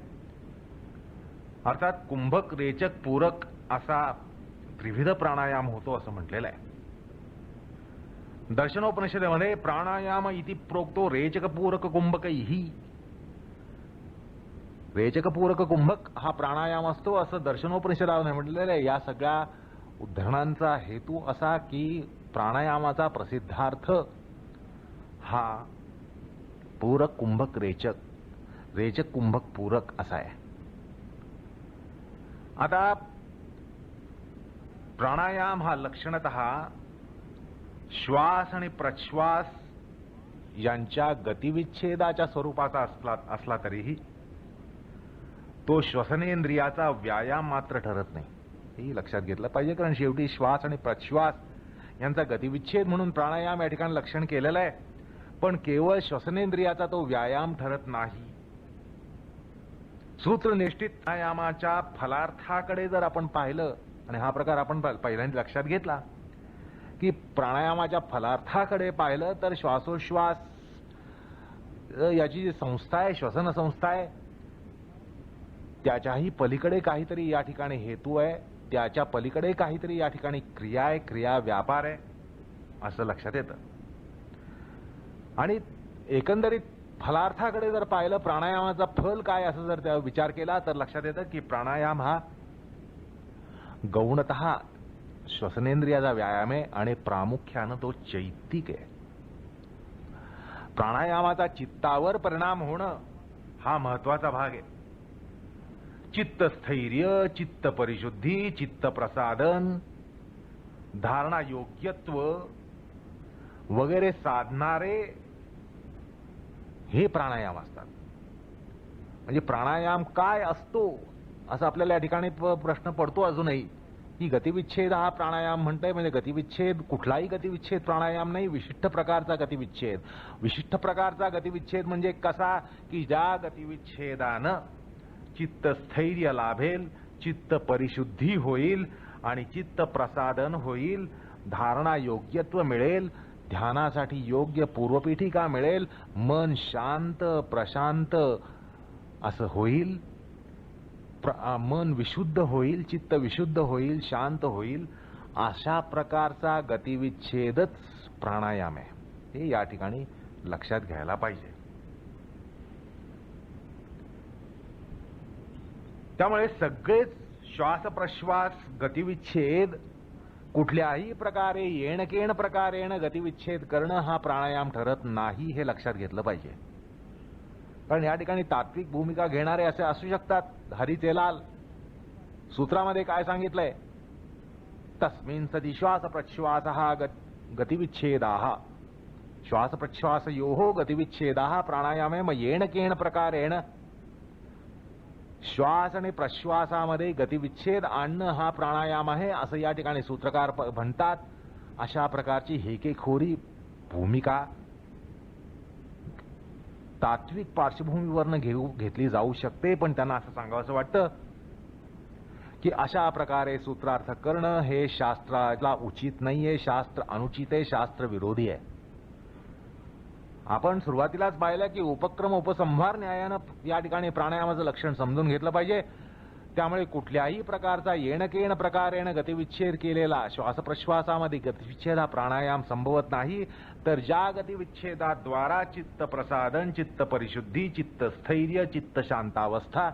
अर्थात कुंभक, रेचक, पूरक असा त्रिविध प्राणायाम होतो असं म्हटलेलं आहे. दर्शनोपनिषदेमध्ये प्राणायाम इति प्रोक्तो रेचक पूरक कुंभकैही. रेचक पूरक कुंभक हा प्राणायाम असतो असं दर्शनोपनिषदामध्ये म्हटलेलं आहे. या सगळ्या उद्धरणांचा हेतू असा की प्राणायामाचा प्रसिद्धार्थ हा पूरक, कुंभक, रेचक, रेचक, कुंभक, पूरक असा आहे. आता प्राणायाम हा लक्षणतः श्वास आणि प्रश्वास यांच्या गतिविच्छेदाच्या स्वरूपाचा असला तरीही तो श्वसनेंद्रियाचा व्यायाम मात्र ठरत नाही. हे लक्षात घेतलं पाहिजे, कारण शेवटी श्वास आणि प्रश्वास यांचा गतिविच्छेद म्हणून प्राणायाम या ठिकाणी लक्षण केलेलं आहे. पण केवळ श्वसनेंद्रियाचा तो व्यायाम ठरत नाही. सूत्रनिष्ठित प्राणायामाच्या फलार्थाकडे जर आपण पाहिलं, आणि हा प्रकार आपण पहिल्यांदा लक्षात घेतला की प्राणायामाच्या फलार्थाकडे पाहिलं तर श्वासोश्वास याची जी संस्था आहे, श्वसन संस्था आहे, त्याच्याही पलीकडे काहीतरी या ठिकाणी हेतू आहे, त्याच्या पलीकडे काहीतरी या ठिकाणी क्रिया आहे, क्रिया व्यापार आहे असं लक्षात येतं. आणि एकंदरीत फलार्थाकडे जर पाहिलं, प्राणायामाचा फल काय असं जर त्या विचार केला तर लक्षात येतं की प्राणायाम हा गौणतः श्वसनेंद्रियाचा व्यायाम आहे आणि प्रामुख्यानं तो चैत्तिक आहे. प्राणायामाचा चित्तावर परिणाम होणं हा महत्वाचा भाग आहे. चित्तस्थैर्य, चित्त परिशुद्धी, चित्त प्रसादन, धारणा योग्यत्व वगैरे साधणारे हे प्राणायाम असतात. म्हणजे प्राणायाम काय असतो असं आपल्याला या ठिकाणी प्रश्न पडतो अजूनही, की गतिविच्छेद हा प्राणायाम म्हणतोय. म्हणजे गतिविच्छेद कुठलाही गतिविच्छेद प्राणायाम नाही, विशिष्ट प्रकारचा गतिविच्छेद. विशिष्ट प्रकारचा गतिविच्छेद म्हणजे कसा, की ज्या गतिविच्छेदानं चित्तस्थैर्य लाभेल, चित्त परिशुद्धी होईल आणि चित्त प्रसादन होईल, धारणा योग्यत्व मिळेल, ध्यानासाठी योग्य पूर्वपीठिका मिळेल, मन शांत प्रशांत असं होईल, मन विशुद्ध होईल, चित्त विशुद्ध होईल, शांत होईल. अशा प्रकारचा गतिविच्छेदच प्राणायाम आहे. हे या ठिकाणी लक्षात घ्यायला पाहिजे. त्यामुळे सगळेच श्वास प्रश्वास गतिविच्छेद कुठल्याही प्रकारे येणकेण प्रकारेण गतिविच्छेद करणं हा प्राणायाम ठरत नाही, हे लक्षात घेतलं पाहिजे. कारण या ठिकाणी तात्विक भूमिका घेणारे असे असू शकतात. हरीचे लाल सूत्रामध्ये काय सांगितलंय, तस्मिन् सति श्वास प्रश्वासः गतिविच्छेदाः, श्वास प्रश्वासयोः गतिविच्छेदाः प्राणायामे मग येणकेण प्रकारेण श्वास आणि प्रश्वासामध्ये गतिविच्छेद आणणं हा प्राणायाम आहे असं या ठिकाणी सूत्रकार म्हणतात. अशा प्रकारची हेकेखोरी भूमिका तात्विक पार्श्वभूमीवरनं घेतली जाऊ शकते. पण त्यांना असं सांगावंसं वाटतं की अशा प्रकारे सूत्रार्थ करणं हे शास्त्राला उचित नाहीये, शास्त्र अनुचित आहे, शास्त्र विरोधी आहे. आपण सुरुवातीलाच पाहिलं की उपक्रम उपसंहार न्यायानं या ठिकाणी प्राणायामाचं लक्षण समजून घेतलं पाहिजे. त्यामुळे कुठल्याही प्रकारचा येणकेण प्रकारेण गतिविच्छेद केलेला श्वासप्रश्वासामध्ये गतिविच्छेद हा प्राणायाम संभवत नाही. तर ज्या गतिविच्छेदाद्वारा चित्त प्रसादन, चित्त परिशुद्धी, चित्त स्थैर्य, चित्त शांतावस्था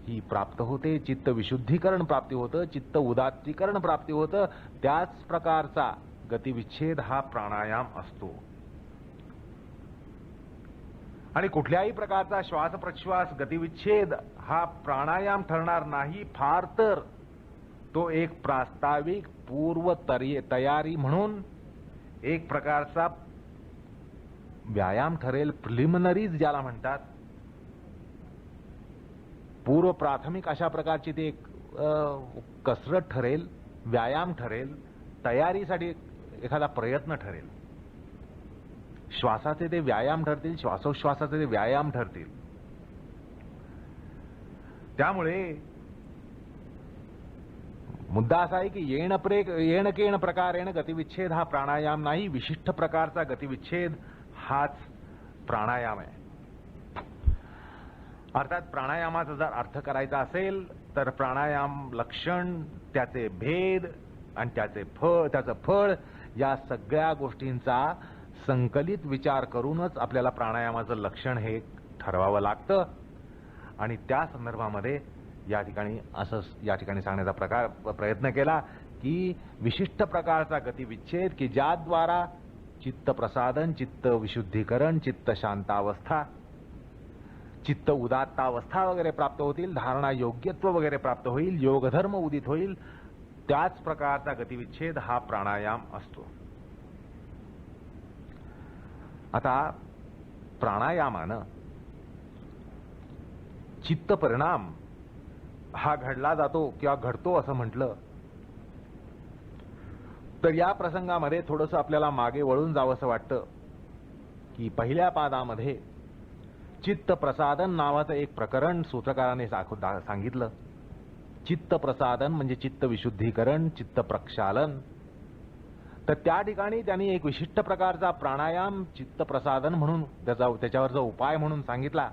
ही प्राप्त होते, चित्त विशुद्धीकरण प्राप्ती होतं, चित्त उदात्तीकरण प्राप्ती होतं, त्याच प्रकारचा गतिविच्छेद हा प्राणायाम असतो. आणि कुठल्याही प्रकारचा श्वास प्रश्वास गतिविच्छेद हा प्राणायाम ठरणार नाही. फार तर तो एक प्रास्ताविक पूर्व तयारी म्हणून एक प्रकारचा व्यायाम ठरेल. प्रिलिमिनरीज ज्याला म्हणतात, पूर्व प्राथमिक अशा प्रकारची ती एक कसरत ठरेल, व्यायाम ठरेल, तयारीसाठी एखादा प्रयत्न ठरेल. श्वासाचे ते व्यायाम ठरतील, श्वासोश्वासाचे ते व्यायाम ठरतील. त्यामुळे मुद्दा असा आहे की येणकेण प्रकारेण गतिविच्छेद हा प्राणायाम नाही, विशिष्ट प्रकारचा गतिविच्छेद हाच प्राणायाम आहे. अर्थात प्राणायामाचा जर अर्थ करायचा असेल तर प्राणायाम लक्षण, त्याचे भेद आणि त्याचं फळ या सगळ्या गोष्टींचा संकलित विचार करूनच आपल्याला प्राणायामाचं लक्षण हे ठरवावं लागतं. आणि त्या संदर्भामध्ये या ठिकाणी सांगण्याचा प्रयत्न केला की विशिष्ट प्रकारचा गतिविच्छेद की ज्याद्वारा चित्त प्रसादन, चित्त विशुद्धीकरण, चित्त शांतावस्था, चित्त उदात्तावस्था वगैरे प्राप्त होतील, धारणा योग्यत्व वगैरे प्राप्त होईल, योगधर्म उदित होईल, त्याच प्रकारचा गतिविच्छेद हा प्राणायाम असतो. आता प्राणायामानं चित्त परिणाम हा घडला जातो किंवा घडतो असं म्हटलं तर या प्रसंगामध्ये थोडंसं आपल्याला मागे वळून जावंसं वाटतं की पहिल्या पादामध्ये चित्त प्रसादन नावाचं एक प्रकरण सूत्रकाराने सांगितलं. चित्त प्रसादन म्हणजे चित्त विशुद्धीकरण, चित्त प्रक्षालन. तर त्या ठिकाणी त्यांनी एक विशिष्ट प्रकारचा प्राणायाम चित्त प्रसादन म्हणून त्याच्यावरचा उपाय म्हणून सांगितला.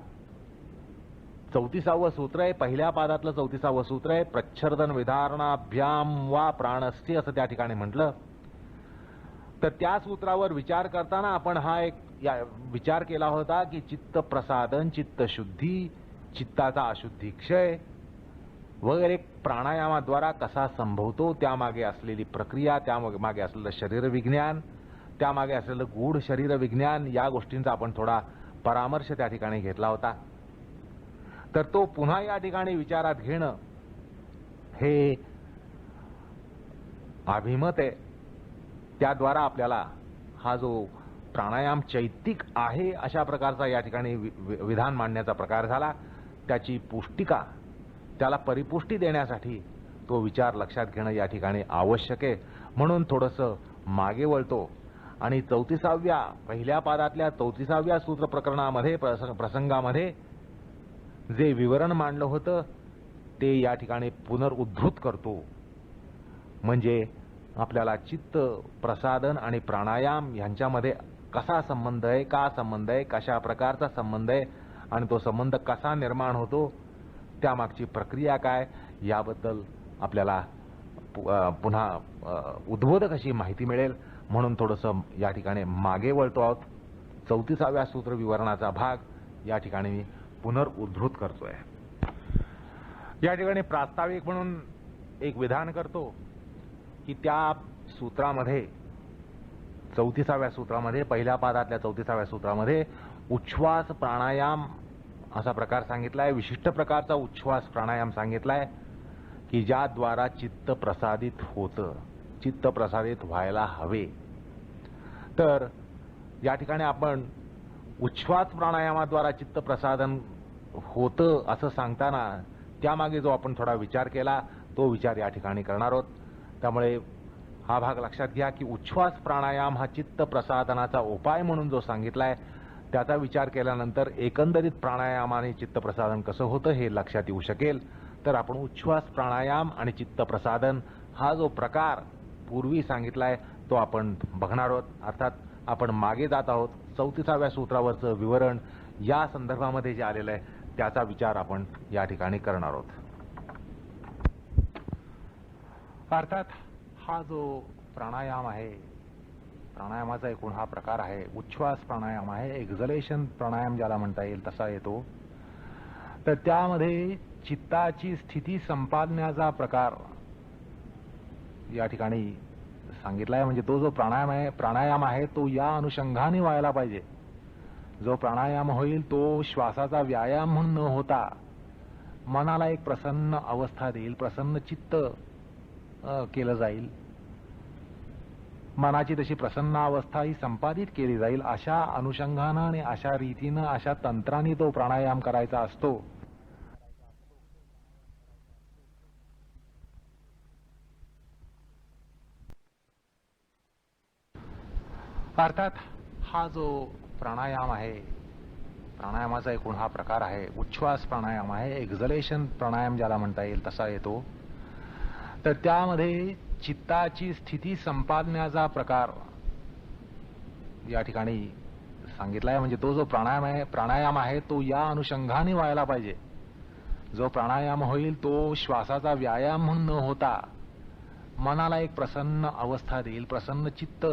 34वं सूत्र आहे, पहिल्या पादातलं 34वं सूत्र आहे. प्रच्छर्दन विधारणाभ्याम वा प्राणस्य असं त्या ठिकाणी म्हटलं. तर त्या सूत्रावर विचार करताना आपण हा एक विचार केला होता की चित्त प्रसादन, चित्त शुद्धी, चित्ताचा अशुद्धी क्षय वगैरे प्राणायामाद्वारा कसा संभवतो, त्यामागे असलेली प्रक्रिया, त्यामागे असलेलं शरीर विज्ञान, त्यामागे असलेलं गूढ शरीर विज्ञान, या गोष्टींचा आपण थोडा परामर्श त्या ठिकाणी घेतला होता. तर तो पुन्हा या ठिकाणी विचारात घेणं हे अभिमत आहे. त्याद्वारा आपल्याला हा जो प्राणायाम चैतिक आहे अशा प्रकारचा या ठिकाणी विधान मांडण्याचा प्रकार झाला. त्याची पुष्टिका, त्याला परिपुष्टी देण्यासाठी तो विचार लक्षात घेणं या ठिकाणी आवश्यक आहे. म्हणून थोडंसं मागे वळतो आणि 34व्या पहिल्या पादातल्या 34व्या सूत्र प्रकरणामध्ये प्रसंगामध्ये जे विवरण मांडलं होतं ते या ठिकाणी पुनरुद्धृत करतो. म्हणजे आपल्याला चित्त प्रसादन आणि प्राणायाम यांच्यामध्ये कसा संबंध आहे, का संबंध आहे, कशा प्रकारचा संबंध आहे आणि तो संबंध कसा निर्माण होतो, त्यामागची प्रक्रिया काय याबद्दल आपल्याला पुन्हा उद्बोधक अशी माहिती मिळेल. म्हणून थोडंसं या ठिकाणी मागे वळतो आहोत. 34व्या सूत्र विवरणाचा भाग या ठिकाणी मी पुनरुद्धृत करतोय. या ठिकाणी प्रास्ताविक म्हणून एक विधान करतो की त्या सूत्रामध्ये 34व्या सूत्रामध्ये पहिल्या पादातल्या 34व्या सूत्रामध्ये उच्छ्वास प्राणायाम असा प्रकार सांगितलाय. विशिष्ट प्रकारचा उच्छ्वास प्राणायाम सांगितलाय की ज्याद्वारा चित्त प्रसादित होतं, चित्त प्रसादित व्हायला हवे. तर या ठिकाणी आपण उच्छ्वास प्राणायामाद्वारा चित्त प्रसादन होतं असं सांगताना त्यामागे जो आपण थोडा विचार केला तो विचार या ठिकाणी करणार आहोत. त्यामुळे हा भाग लक्षात घ्या की उच्छ्वास प्राणायाम हा चित्त प्रसादनाचा उपाय म्हणून जो सांगितलाय त्याचा विचार केल्यानंतर एकंदरीत प्राणायामाने चित्त प्रसादन कसं होतं हे लक्षात येऊ शकेल. तर आपण उच्छ्वास प्राणायाम आणि चित्त प्रसादन हा जो प्रकार पूर्वी सांगितलाय तो आपण बघणार आहोत. अर्थात आपण मागे जात आहोत. 34व्या सूत्रावरचं विवरण या संदर्भामध्ये जे आलेलं आहे त्याचा विचार आपण या ठिकाणी करणार आहोत. अर्थात हा जो प्राणायाम आहे, प्राणायामाचा एकूण हा प्रकार आहे, उच्छ्वास प्राणायाम आहे, एक्झलेशन प्राणायाम ज्याला म्हणता येईल तसा येतो. तर त्यामध्ये चित्ताची स्थिती संपादण्याचा प्रकार या ठिकाणी सांगितलाय. म्हणजे तो जो प्राणायाम आहे तो या अनुषंगाने व्हायला पाहिजे. जो प्राणायाम होईल तो श्वासाचा व्यायाम म्हणून न होता मनाला एक प्रसन्न अवस्था देईल, प्रसन्न चित्त केलं जाईल. मनाची तशी प्रसन्न अवस्था ही संपादित केली जाईल. अशा अनुषंगानं आणि अशा रीतीनं अशा तंत्राने तो प्राणायाम करायचा असतो. अर्थात हा जो प्राणायाम आहे, प्राणायामाचा एकूण हा प्रकार आहे, उच्छ्वास प्राणायाम आहे, एक्झलेशन प्राणायाम ज्याला म्हणता येईल तसा येतो. तर त्यामध्ये चित्ताची स्थिती संपादण्याचा प्रकार या ठिकाणी सांगितलाय. म्हणजे तो जो प्राणायाम आहे तो या अनुषंगाने व्हायला पाहिजे. जो प्राणायाम होईल तो श्वासाचा व्यायाम म्हणून न होता मनाला एक प्रसन्न अवस्था देईल, प्रसन्न चित्त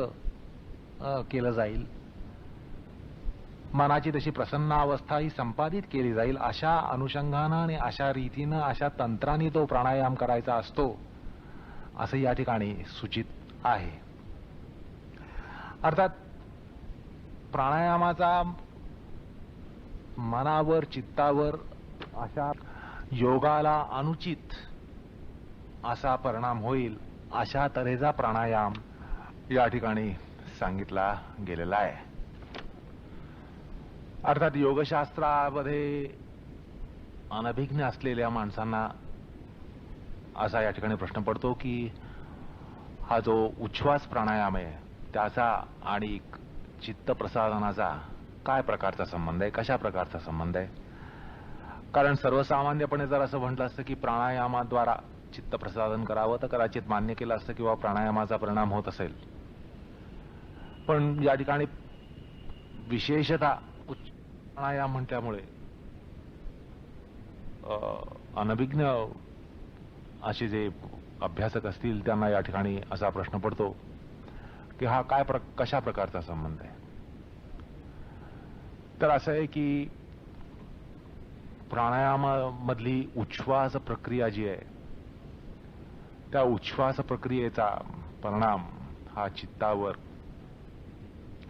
केलं जाईल. मनाची तशी प्रसन्न अवस्था ही संपादित केली जाईल. अशा अनुषंगानं आणि अशा रीतीनं अशा तंत्राने तो प्राणायाम करायचा असतो असं या ठिकाणी सूचित आहे. अर्थात प्राणायामाचा मनावर, चित्तावर अशा योगाला अनुचित असा परिणाम होईल अशा तऱ्हेचा प्राणायाम या ठिकाणी सांगितला गेलेला आहे. अर्थात योगशास्त्रामध्ये अनभिज्ञ असलेल्या माणसांना असा या ठिकाणी प्रश्न पडतो की हा जो उच्छ्वास प्राणायाम आहे त्याचा आणि चित्त प्रसादनाचा काय प्रकारचा संबंध आहे, कशा प्रकारचा संबंध आहे. कारण सर्वसामान्यपणे जर असं म्हटलं असतं की प्राणायामाद्वारा चित्त प्रसादन करावं तर कदाचित मान्य केलं असतं किंवा प्राणायामाचा परिणाम होत असेल. पण या ठिकाणी विशेषतः उच्च प्राणायाम म्हटल्यामुळे अनभिज्ञ असे जे अभ्यासक असतील त्यांना या ठिकाणी असा प्रश्न पडतो की हा कशा प्रकारचा संबंध आहे. तर असं आहे की प्राणायामामधली उच्छ्वास प्रक्रिया जी आहे त्या उच्छ्वास प्रक्रियेचा परिणाम हा चित्तावर,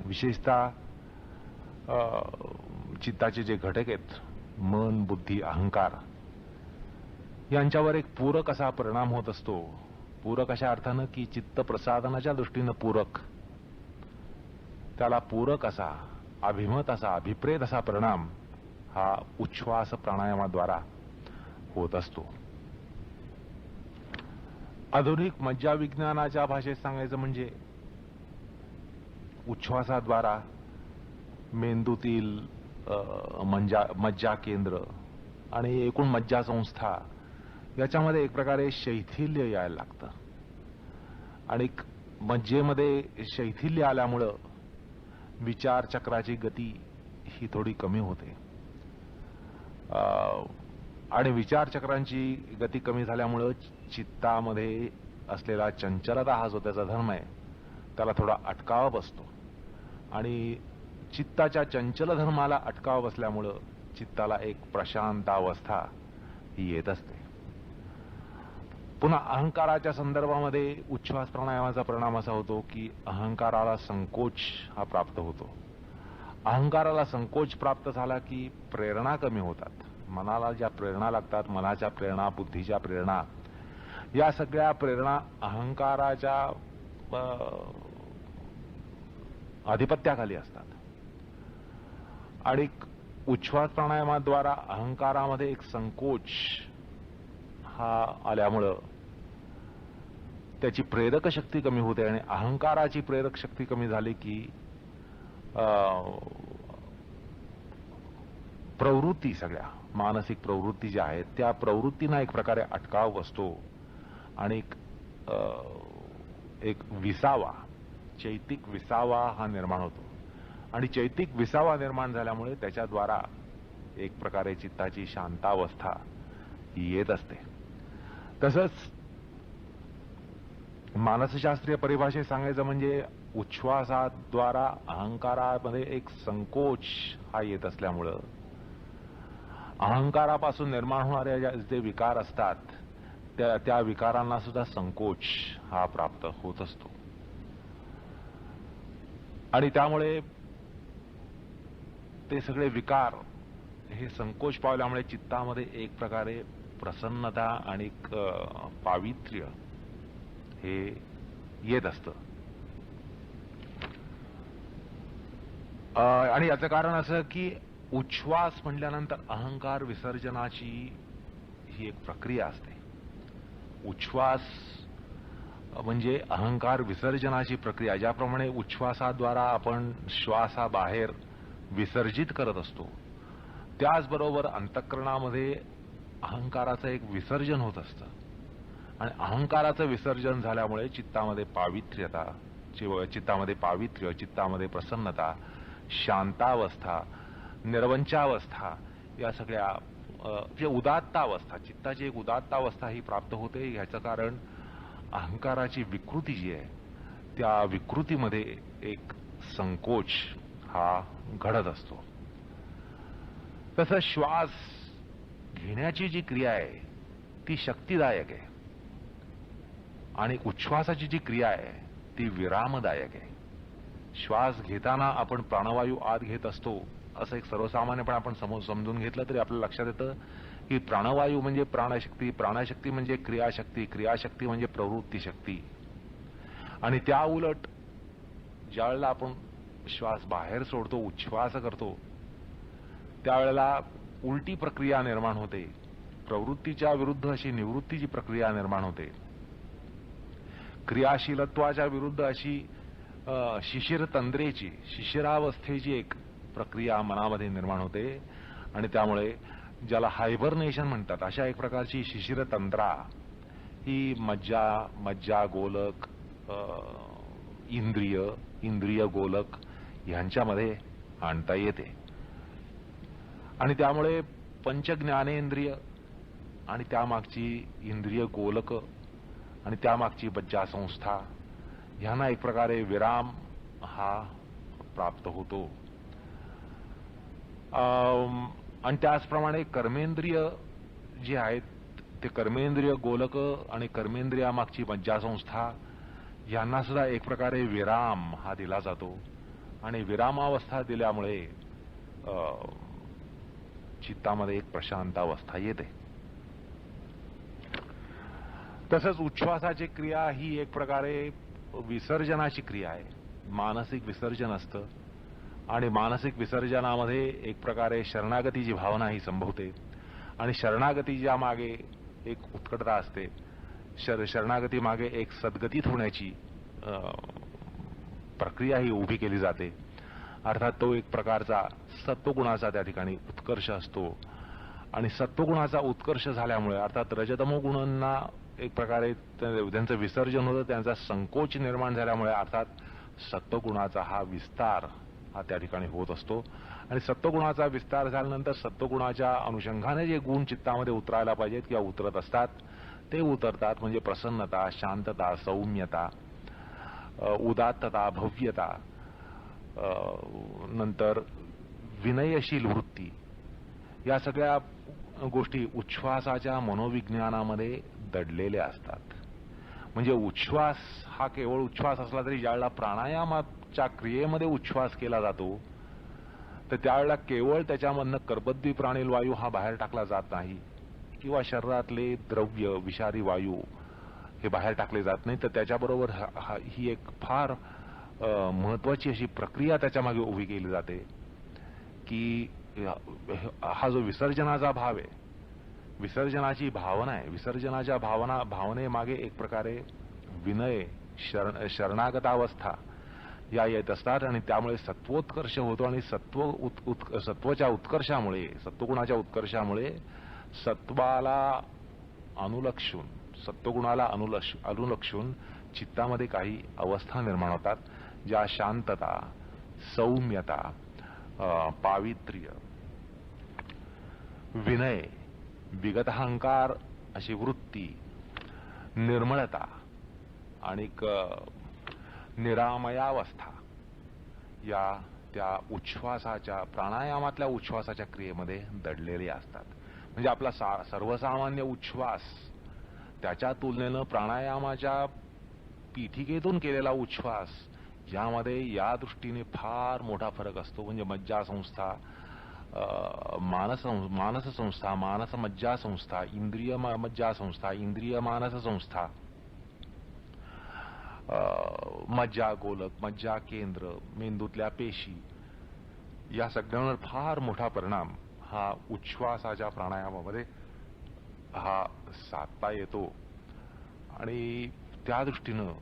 विशेषतः चित्ताचे जे घटक आहेत मन, बुद्धी, अहंकार यांच्यावर एक पूरक असा परिणाम होत असतो. पूरक अशा अर्थानं की चित्त प्रसादनाच्या दृष्टीनं पूरक, त्याला पूरक असा, अभिमत असा, अभिप्रेत असा परिणाम हा उच्छ्वास प्राणायामाद्वारा होत असतो. आधुनिक मज्जा विज्ञानाच्या भाषेत सांगायचं म्हणजे उच्छ्वासाद्वारा मेंदूतील मज्जा केंद्र आणि एकूण मज्जा संस्था याच्यामध्ये एक प्रकारे शैथिल्य यायला लागतं आणि मज्जेमध्ये शैथिल्य आल्यामुळं विचार चक्राची गती ही थोडी कमी होते आणि विचार चक्रांची गती कमी झाल्यामुळं चित्तामध्ये असलेला चंचलता हा जो त्याचा धर्म आहे त्याला थोडा अटकाव बसतो आणि चित्ताच्या चंचल धर्माला अटकाव बसल्यामुळं चित्ताला एक प्रशांत अवस्था ही येत असते. पुन्हा अहंकाराच्या संदर्भामध्ये उच्छ्वास प्राणायामाचा परिणाम असा होतो की अहंकाराला संकोच हा प्राप्त होतो. अहंकाराला संकोच प्राप्त झाला की प्रेरणा कमी होतात. मनाला ज्या प्रेरणा लागतात, मनाच्या प्रेरणा, बुद्धीच्या प्रेरणा, या सगळ्या प्रेरणा अहंकाराच्या आधिपत्याखाली असतात आणि उच्छ्वास प्राणायामाद्वारा अहंकारामध्ये एक संकोच हा आल्यामुळं त्याची प्रेरक शक्ती कमी होते आणि अहंकाराची प्रेरक शक्ती कमी झाली की प्रवृत्ती, सगळ्या मानसिक प्रवृत्ती ज्या आहेत त्या प्रवृत्तींना एक प्रकारे अटकाव बसतो आणि एक विसावा, चैतिक विसावा हा निर्माण होतो आणि चैतिक विसावा निर्माण झाल्यामुळे त्याच्याद्वारा एक प्रकारे चित्ताची शांतावस्था ही येत असते. तसंच मानसशास्त्रीय परिभाषेत सांगायचं म्हणजे उच्छ्वासाद्वारा अहंकारामध्ये एक संकोच हा येत असल्यामुळं अहंकारापासून निर्माण होणाऱ्या जे विकार असतात त्या विकारांना सुद्धा संकोच हा प्राप्त होत असतो आणि त्यामुळे ते सगळे विकार हे संकोच पावल्यामुळे चित्तामध्ये एक प्रकारे प्रसन्नता आणि पावित्र्य हे येत असतं. आणि याचं कारण असं की उच्छ्वास म्हटल्यानंतर अहंकार विसर्जनाची ही एक प्रक्रिया असते. उच्छ्वास म्हणजे अहंकार विसर्जनाची प्रक्रिया. ज्याप्रमाणे उच्छ्वासाद्वारा आपण श्वास हा बाहेर विसर्जित करत असतो, त्याचबरोबर अंतःकरणामध्ये अहंकाराचं एक विसर्जन होत असतं आणि अहंकाराचं विसर्जन झाल्यामुळे चित्तामध्ये पावित्र्यता, चित्तामध्ये पावित्र्य, चित्तामध्ये प्रसन्नता, शांतावस्था, निर्वंचावस्था, या सगळ्या जे उदात्तावस्था, चित्ताची एक उदात्तावस्था ही प्राप्त होते. ह्याचं कारण अहंकाराची विकृती जी आहे त्या विकृतीमध्ये एक संकोच हा घडत असतो. तसं श्वास घेण्याची जी क्रिया आहे ती शक्तिदायक आहे आणि उच्छ्वासाची जी क्रिया आहे ती विरामदायक आहे. श्वास घेताना आपण प्राणवायू आत घेत असतो असं एक सर्वसामान्यपणे आपण समजून घेतलं तरी आपल्या लक्षात येतं की प्राणवायू म्हणजे प्राणशक्ती, प्राणशक्ती म्हणजे क्रियाशक्ती, क्रियाशक्ती म्हणजे प्रवृत्ती शक्ती आणि त्या उलट ज्यावेळेला आपण श्वास बाहेर सोडतो, उच्छ्वास करतो, त्यावेळेला उलटी प्रक्रिया निर्माण होते. प्रवृत्तीच्या विरुद्ध अशी निवृत्तीची प्रक्रिया निर्माण होते. क्रियाशीलत्वाच्या विरुद्ध अशी शिशिरतंद्रेची, शिशिरावस्थेची एक प्रक्रिया मनामध्ये निर्माण होते आणि त्यामुळे ज्याला हायबरनेशन म्हणतात अशा एक प्रकारची शिशिरतंद्रा ही मज्जा गोलक, इंद्रिय गोलक ह्यांच्यामध्ये आणता येते आणि त्यामुळे पंचज्ञानेंद्रिय आणि त्यामागची इंद्रिय गोलक आणि त्यामागची मज्जा संस्था ह्यांना एक प्रकारे विराम हा प्राप्त होतो. आणि त्याचप्रमाणे कर्मेंद्रिय जे आहेत ते कर्मेंद्रिय गोलक आणि कर्मेंद्रियामागची मज्जासंस्था यांना सुद्धा एक प्रकारे विराम हा दिला जातो आणि विरामावस्था दिल्यामुळे चित्तामध्ये एक प्रशांतावस्था येते. तसंच उच्छ्वासाची क्रिया ही एक प्रकारे विसर्जनाची क्रिया आहे. मानसिक विसर्जन असतं आणि मानसिक विसर्जनामध्ये एक प्रकारे शरणागतीची भावना ही संभवते आणि शरणागतीच्या मागे एक उत्कटता असते. शरणागती मागे एक सद्गतीत होण्याची प्रक्रिया ही उभी केली जाते. अर्थात तो एक प्रकारचा सत्वगुणाचा त्या ठिकाणी उत्कर्ष असतो आणि सत्वगुणाचा उत्कर्ष झाल्यामुळे अर्थात रजतमो गुणांना एक प्रकारे त्यांचं विसर्जन होतं, त्यांचा संकोच निर्माण झाल्यामुळे अर्थात सत्वगुणाचा हा विस्तार हा त्या ठिकाणी होत असतो आणि सत्वगुणाचा विस्तार झाल्यानंतर सत्वगुणाच्या अनुषंगाने जे गुण चित्तामध्ये उतरायला पाहिजेत किंवा उतरत असतात ते उतरतात. म्हणजे प्रसन्नता, शांतता, सौम्यता, उदात्तता, भव्यता, नंतर विनयशील वृत्ती, या सगळ्या गोष्टी उच्छ्वासाच्या मनोविज्ञानामध्ये दडलेल्या असतात. म्हणजे उच्छ्वास हा केवळ उच्छ्वास असला तरी ज्यावेळेला प्राणायामाच्या क्रियेमध्ये उच्छ्वास केला जातो तर त्यावेळेला केवळ त्याच्यामधनं कर्बद्दी प्राणील वायू हा बाहेर टाकला जात नाही किंवा शरीरातले द्रव्य विषारी वायू हे बाहेर टाकले जात नाही, तर त्याच्याबरोबर ही एक फार महत्वाची अशी प्रक्रिया त्याच्यामागे उभी केली जाते की हा जो विसर्जनाचा भाव आहे, विसर्जनाची भावना आहे, विसर्जनाच्या भावनेमागे एक प्रकारे विनय, शरणागतावस्था या येत असतात आणि त्यामुळे सत्वोत्कर्ष होतो आणि सत्वच्या उत्कर्षामुळे, सत्वगुणाच्या उत्कर्षामुळे सत्वाला अनुलक्षून, सत्वगुणाला अनुलक्षून चित्तामध्ये काही अवस्था निर्माण होतात ज्या शांतता, सौम्यता, पावित्र्य, विनय, विगतहंकार अशी वृत्ती, निर्मळता आणि निरामयावस्था या त्या उच्छ्वासाच्या, प्राणायामातल्या उच्छ्वासाच्या क्रियेमध्ये दडलेले असतात. म्हणजे आपला सर्वसामान्य उच्छ्वास त्याच्या तुलनेनं प्राणायामाच्या पीठिकेतून केलेला उच्छ्वास यामध्ये या दृष्टीने फार मोठा फरक असतो. म्हणजे मज्जासंस्था, मानससंस्था, मानसमज्जासंस्था, इंद्रिय मज्जासंस्था, इंद्रिय मानससंस्था, मज्जा गोलक, मज्जा केंद्र, मेंदूतल्या पेशी या सगळ्यांवर फार मोठा परिणाम हा उच्छ्वासाच्या प्राणायामामध्ये हा साधता येतो. आणि त्या दृष्टीनं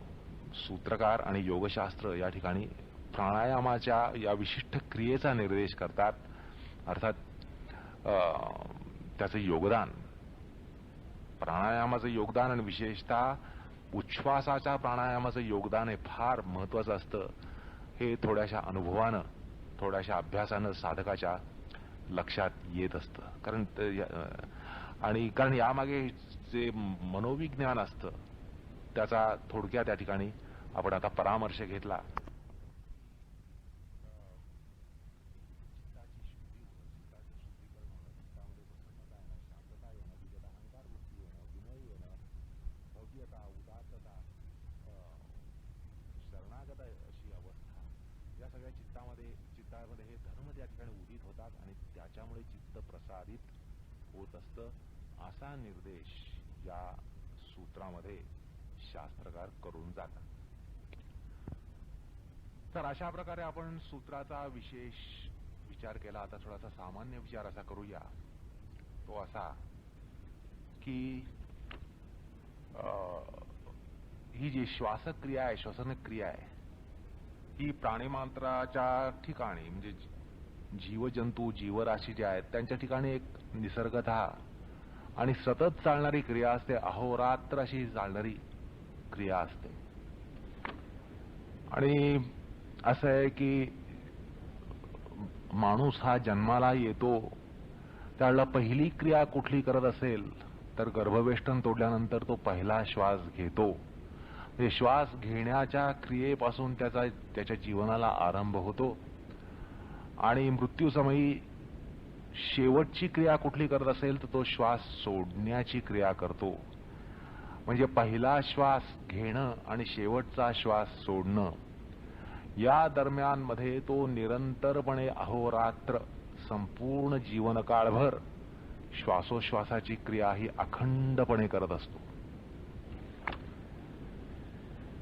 सूत्रकार आणि योगशास्त्र या ठिकाणी प्राणायामाच्या या विशिष्ट क्रियेचा निर्देश करतात. अर्थात त्याचं योगदान, प्राणायामाचं योगदान आणि विशेषतः उच्छ्वासाच्या प्राणायामाचं योगदान हे फार महत्वाचं असतं. हे थोड्याशा अनुभवानं, थोड्याशा अभ्यासानं साधकाच्या लक्षात येत असतं. कारण यामागे जे मनोविज्ञान असतं त्याचा थोडक्यात त्या ठिकाणी आपण आता परामर्श घेतला. शरणागत अशी अवस्था या सगळ्या चित्तामध्ये हे धर्म त्या ठिकाणी उदित होतात आणि त्याच्यामुळे चित्त प्रसारित होत असतं, असा निर्देश या सूत्रामध्ये शास्त्रकार करून जातात. तर अशा प्रकारे आपण सूत्राचा विशेष विचार केला. आता थोडासा सामान्य विचार असा करूया, तो असा की ही जी श्वासक्रिया आहे, श्वसनक्रिया आहे, ही प्राणीमात्राच्या ठिकाणी म्हणजे जीवजंतू, जीवराशी जे आहेत त्यांच्या ठिकाणी एक निसर्गतः आणि सतत चालणारी क्रिया असते, अहोरात्र अशी चालणारी क्रिया असते. आणि असं आहे की माणूस हा जन्माला येतो त्यावेळेला पहिली क्रिया कुठली करत असेल तर गर्भवेष्टन तोडल्यानंतर तो पहिला श्वास घेतो. म्हणजे श्वास घेण्याच्या क्रियेपासून त्याच्या जीवनाला आरंभ होतो आणि मृत्यूसमयी शेवटची क्रिया कुठली करत असेल तर तो श्वास सोडण्याची क्रिया करतो. म्हणजे पहिला श्वास घेणं आणि शेवटचा श्वास सोडणं या दरम्यान मध्ये तो निरंतरपणे अहोरात्र संपूर्ण जीवनकाळभर श्वासोश्वासाची क्रिया ही अखंडपणे करत असतो.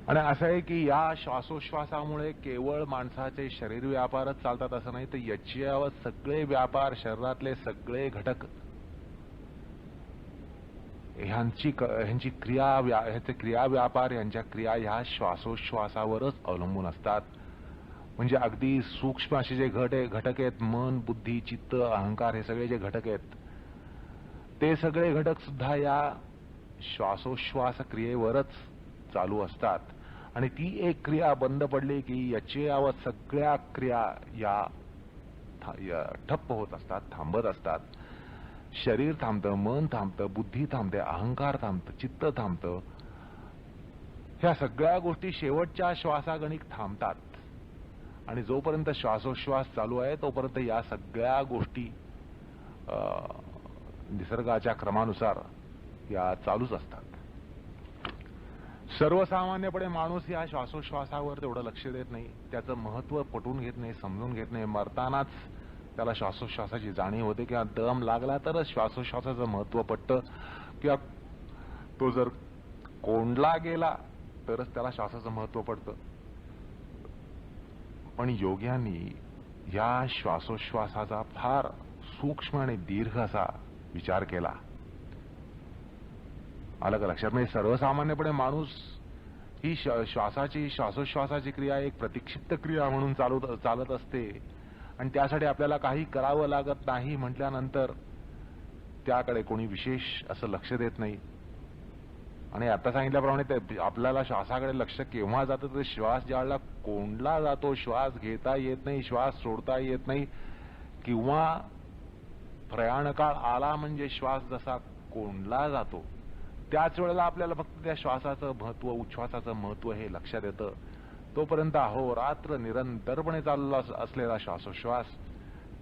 आणि असं आहे की या श्वासोश्वासामुळे केवळ माणसाचे शरीर व्यापारच चालतात असं नाही, तर याच्यावर सगळे व्यापार, शरीरातले सगळे घटक ह्यांचे क्रिया व्यापार, यांच्या क्रिया ह्या श्वासोश्वासावरच अवलंबून असतात. म्हणजे अगदी सूक्ष्म असे जे घटक आहेत, मन, बुद्धी, चित्त, अहंकार, हे सगळे जे घटक आहेत, ते सगळे घटक सुद्धा या श्वासोश्वास क्रियेवरच चालू असतात. आणि ती एक क्रिया बंद पडली की याच्या सगळ्या क्रिया या ठप्प होत असतात, थांबत असतात. शरीर थांबतं, मन थांबतं, बुद्धी थांबते, अहंकार थांबतं, चित्त थांबतं. ह्या सगळ्या गोष्टी शेवटच्या श्वासागणिक थांबतात. आणि जोपर्यंत श्वासोश्वास चालू आहे तोपर्यंत या सगळ्या गोष्टी निसर्गाच्या क्रमानुसार या चालूच असतात. सर्वसामान्यपणे माणूस या श्वासोश्वासावर तेवढं लक्ष देत नाही, त्याचं महत्त्व पटवून घेत नाही, समजून घेत नाही. मरतानाच त्याला श्वासोश्वासाची जाणीव होते, किंवा दम लागला तरच श्वासोश्वासाचं महत्त्व पटतं, किंवा तो जर कोंडला गेला तरच त्याला श्वासाचं महत्त्व पडतं. पण योग्यांनी या श्वासोश्वासाचा फार सूक्ष्म आणि दीर्घ असा विचार केला. आलं का लक्षात? म्हणजे सर्वसामान्यपणे माणूस ही श्वासोश्वासाची क्रिया एक प्रतिक्षिप्त क्रिया म्हणून चालत असते, आणि त्यासाठी आपल्याला काही करावं लागत नाही म्हटल्यानंतर त्याकडे कोणी विशेष असं लक्ष देत नाही. आणि आता सांगितल्याप्रमाणे ते आपल्याला श्वासाकडे लक्ष केव्हा जातं, तर श्वास ज्यावेळेला कोंडला जातो, श्वास घेता येत नाही, श्वास सोडता येत नाही, किंवा प्रयाणकाळ आला म्हणजे श्वास जसा कोंडला जातो, त्याच वेळेला आपल्याला फक्त त्या श्वासाचं महत्त्व, उच्छ्वासाचं महत्त्व हे लक्षात येतं. तोपर्यंत अहोरात्र निरंतरपणे चालला असलेला श्वासोश्वास,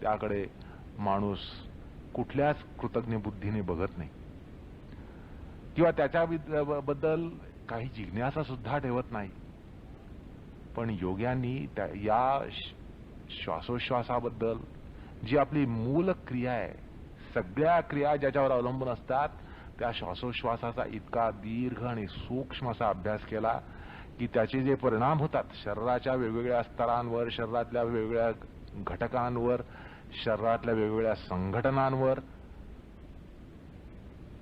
त्याकडे माणूस कुठल्याच कृतज्ञ बुद्धीने बघत नाही, किंवा त्याच्याबद्दल काही जिज्ञासा सुद्धा ठेवत नाही. पण योग्यांनी या श्वासोश्वासाबद्दल जी आपली मूल क्रिया आहे, सगळ्या क्रिया ज्याच्यावर अवलंबून असतात, त्या श्वासोश्वासाचा इतका दीर्घ आणि सूक्ष्म असा अभ्यास केला की त्याचे जे परिणाम होतात शरीराच्या वेगवेगळ्या स्तरांवर, शरीरातल्या वेगवेगळ्या घटकांवर, शरीरातल्या वेगवेगळ्या संघटनांवर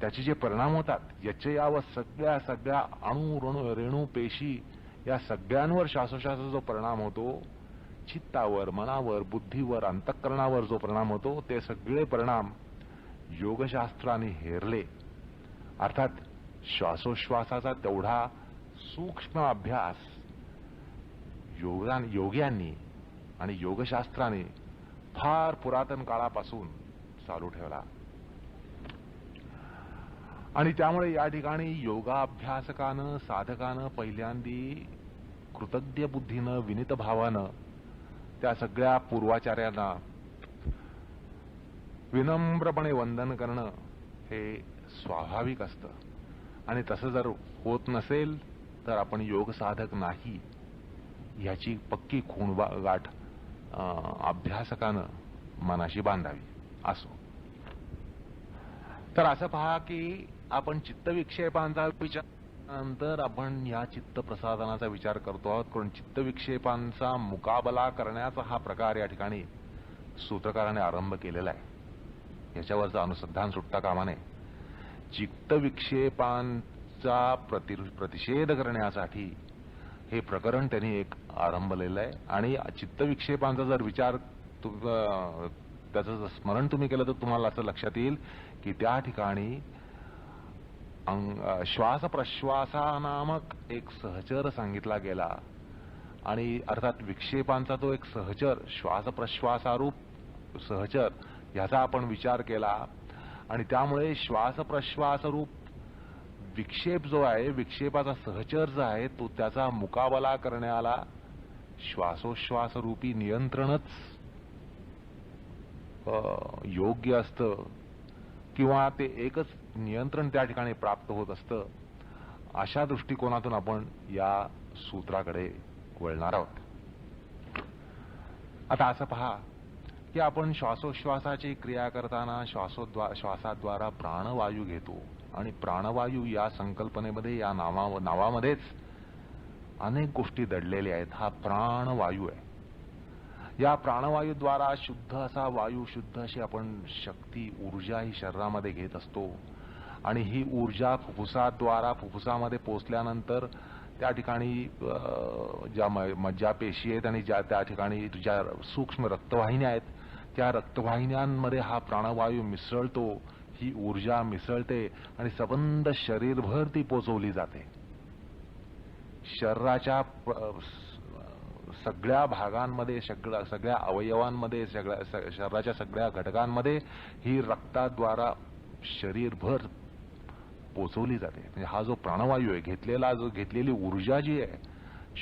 त्याचे जे परिणाम होतात, याचे यावर सगळ्या अणु रेणू पेशी या सगळ्यांवर श्वासोश्वासाचा जो परिणाम होतो, चित्तावर, मनावर, बुद्धीवर, अंतःकरणावर जो परिणाम होतो, ते सगळे परिणाम योगशास्त्राने हेरले. अर्थात श्वासोश्वासाचा तेवढा सूक्ष्म अभ्यास योग्यांनी आणि योगशास्त्राने फार पुरातन काळापासून चालू ठेवला. आणि त्यामुळे या ठिकाणी योगाभ्यासकानं, साधकानं पहिल्यांदी कृतज्ञ बुद्धीनं, विनीत भावानं त्या सगळ्या पूर्वाचार्यांना विनम्रपणे वंदन करणं हे स्वाभाविक असतं. आणि तसं जर होत नसेल तर आपण योग साधक नाही ह्याची पक्की खूणगाठ अभ्यासकानं मनाशी बांधावी. असो, तर असं पहा की आपण चित्तविक्षेपांचा विचार नंतर आपण या चित्तप्रसादनाचा विचार करतो आहोत. कारण चित्तविक्षेपांचा मुकाबला करण्याचा हा प्रकार या ठिकाणी सूत्रकाराने आरंभ केलेला आहे. याच्यावरचं अनुसंधान सुटता कामा नये. चित्तविक्षेपांचा प्रतिषेध करण्यासाठी हे प्रकरण त्यांनी एक आरंभलेलं आहे. आणि चित्तविक्षेपांचा जर विचार त्याचं जर स्मरण तुम्ही केलं तर तुम्हाला असं लक्षात येईल की त्या ठिकाणी श्वास प्रश्वासा नामक एक सहचर सांगितला गेला. आणि अर्थात विक्षेपांचा तो एक सहचर, श्वास प्रश्वासारूप सहचर, ह्याचा आपण विचार केला. आणि त्यामुळे श्वास प्रश्वासरूप विक्षेप जो आहे, विक्षेपाचा सहचर जो आहे, तो त्याचा मुकाबला करण्याला श्वासोश्वासरूपी नियंत्रणच योग्य असतं, किंवा ते एकच नियंत्रण त्या ठिकाणी प्राप्त होत असतं. अशा दृष्टिकोनातून आपण या सूत्राकडे वळणार आहोत. आता असं पहा की आपण श्वासोच्छ्वासाची क्रिया करताना श्वासाद्वारा प्राणवायू घेतो आणि प्राणवायू या संकल्पनेमध्ये, या नावामध्येच अनेक गोष्टी दडलेल्या आहेत. हा प्राणवायू आहे. या प्राणवायूद्वारा शुद्ध असा वायू, शुद्ध अशी आपण शक्ती, ऊर्जा ही शरीरामध्ये घेत असतो आणि ही ऊर्जा फुफ्फुसामध्ये पोचल्यानंतर त्या ठिकाणी ज्या मज्जापेशी आहेत आणि त्या ठिकाणी ज्या सूक्ष्म रक्तवाहिन्या आहेत त्या रक्तवाहिन्यांमध्ये हा प्राणवायू मिसळतो, ही ऊर्जा मिसळते आणि सबंध शरीरभर ती पोचवली जाते. शरीराच्या सगळ्या भागांमध्ये, सगळ्या अवयवांमध्ये, शरीराच्या सगळ्या घटकांमध्ये ही रक्ताद्वारा शरीरभर पोचवली जाते. म्हणजे हा जो प्राणवायू आहे, घेतलेली ऊर्जा जी आहे,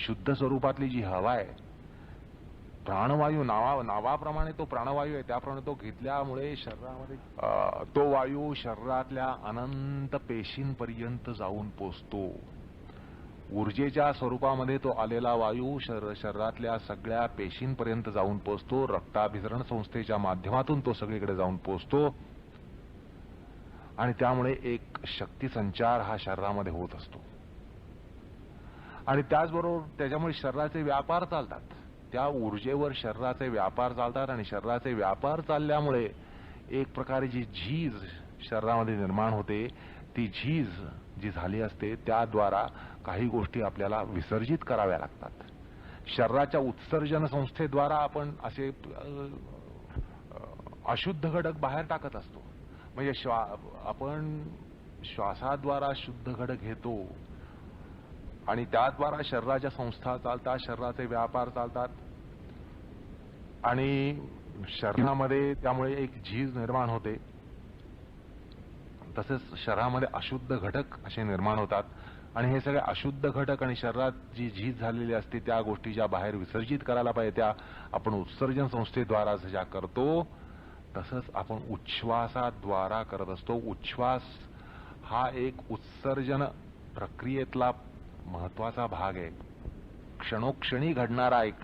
शुद्ध स्वरूपातली जी हवा आहे, प्राणवायू नावाप्रमाणे तो प्राणवायू आहे, त्याप्रमाणे तो घेतल्यामुळे शरीरामध्ये तो वायू शरीरातल्या अनंत पेशींपर्यंत जाऊन पोचतो. ऊर्जेच्या स्वरूपामध्ये तो आलेला वायू शरीरातल्या सगळ्या पेशींपर्यंत जाऊन पोचतो. रक्ताभिसरण संस्थेच्या माध्यमातून तो सगळीकडे जाऊन पोचतो आणि त्यामुळे एक शक्ती संचार हा शरीरामध्ये होत असतो. आणि त्याचबरोबर त्याच्यामुळे शरीराचे व्यापार चालतात. त्या ऊर्जेवर शरीराचे व्यापार चालतात आणि शरीराचे व्यापार चालल्यामुळे एक प्रकारे जी झीज शरीरामध्ये निर्माण होते, ती झीज जी झाली असते त्याद्वारा काही गोष्टी आपल्याला विसर्जित कराव्या लागतात. शरीराच्या उत्सर्जन संस्थेद्वारा आपण असे अशुद्ध घटक बाहेर टाकत असतो. म्हणजे आपण श्वासाद्वारा शुद्ध घटक घेतो आणि त्याद्वारा शरीराच्या संस्था चालतात, शरीराचे व्यापार चालतात आणि शरीरामध्ये त्यामुळे एक झीज निर्माण होते. तसेच शरीरामध्ये अशुद्ध घटक असे निर्माण होतात आणि हे सगळे अशुद्ध घटक आणि शरीरात जी झीज झालेली असते त्या गोष्टी ज्या बाहेर विसर्जित करायला पाहिजे त्या आपण उत्सर्जन संस्थेद्वारा ज्या करतो, तसंच आपण उच्छ्वासाद्वारा करत असतो. उच्छ्वास हा एक उत्सर्जन प्रक्रियेतला महत्वाचा भाग आहे. क्षणोक्षणी घडणारा एक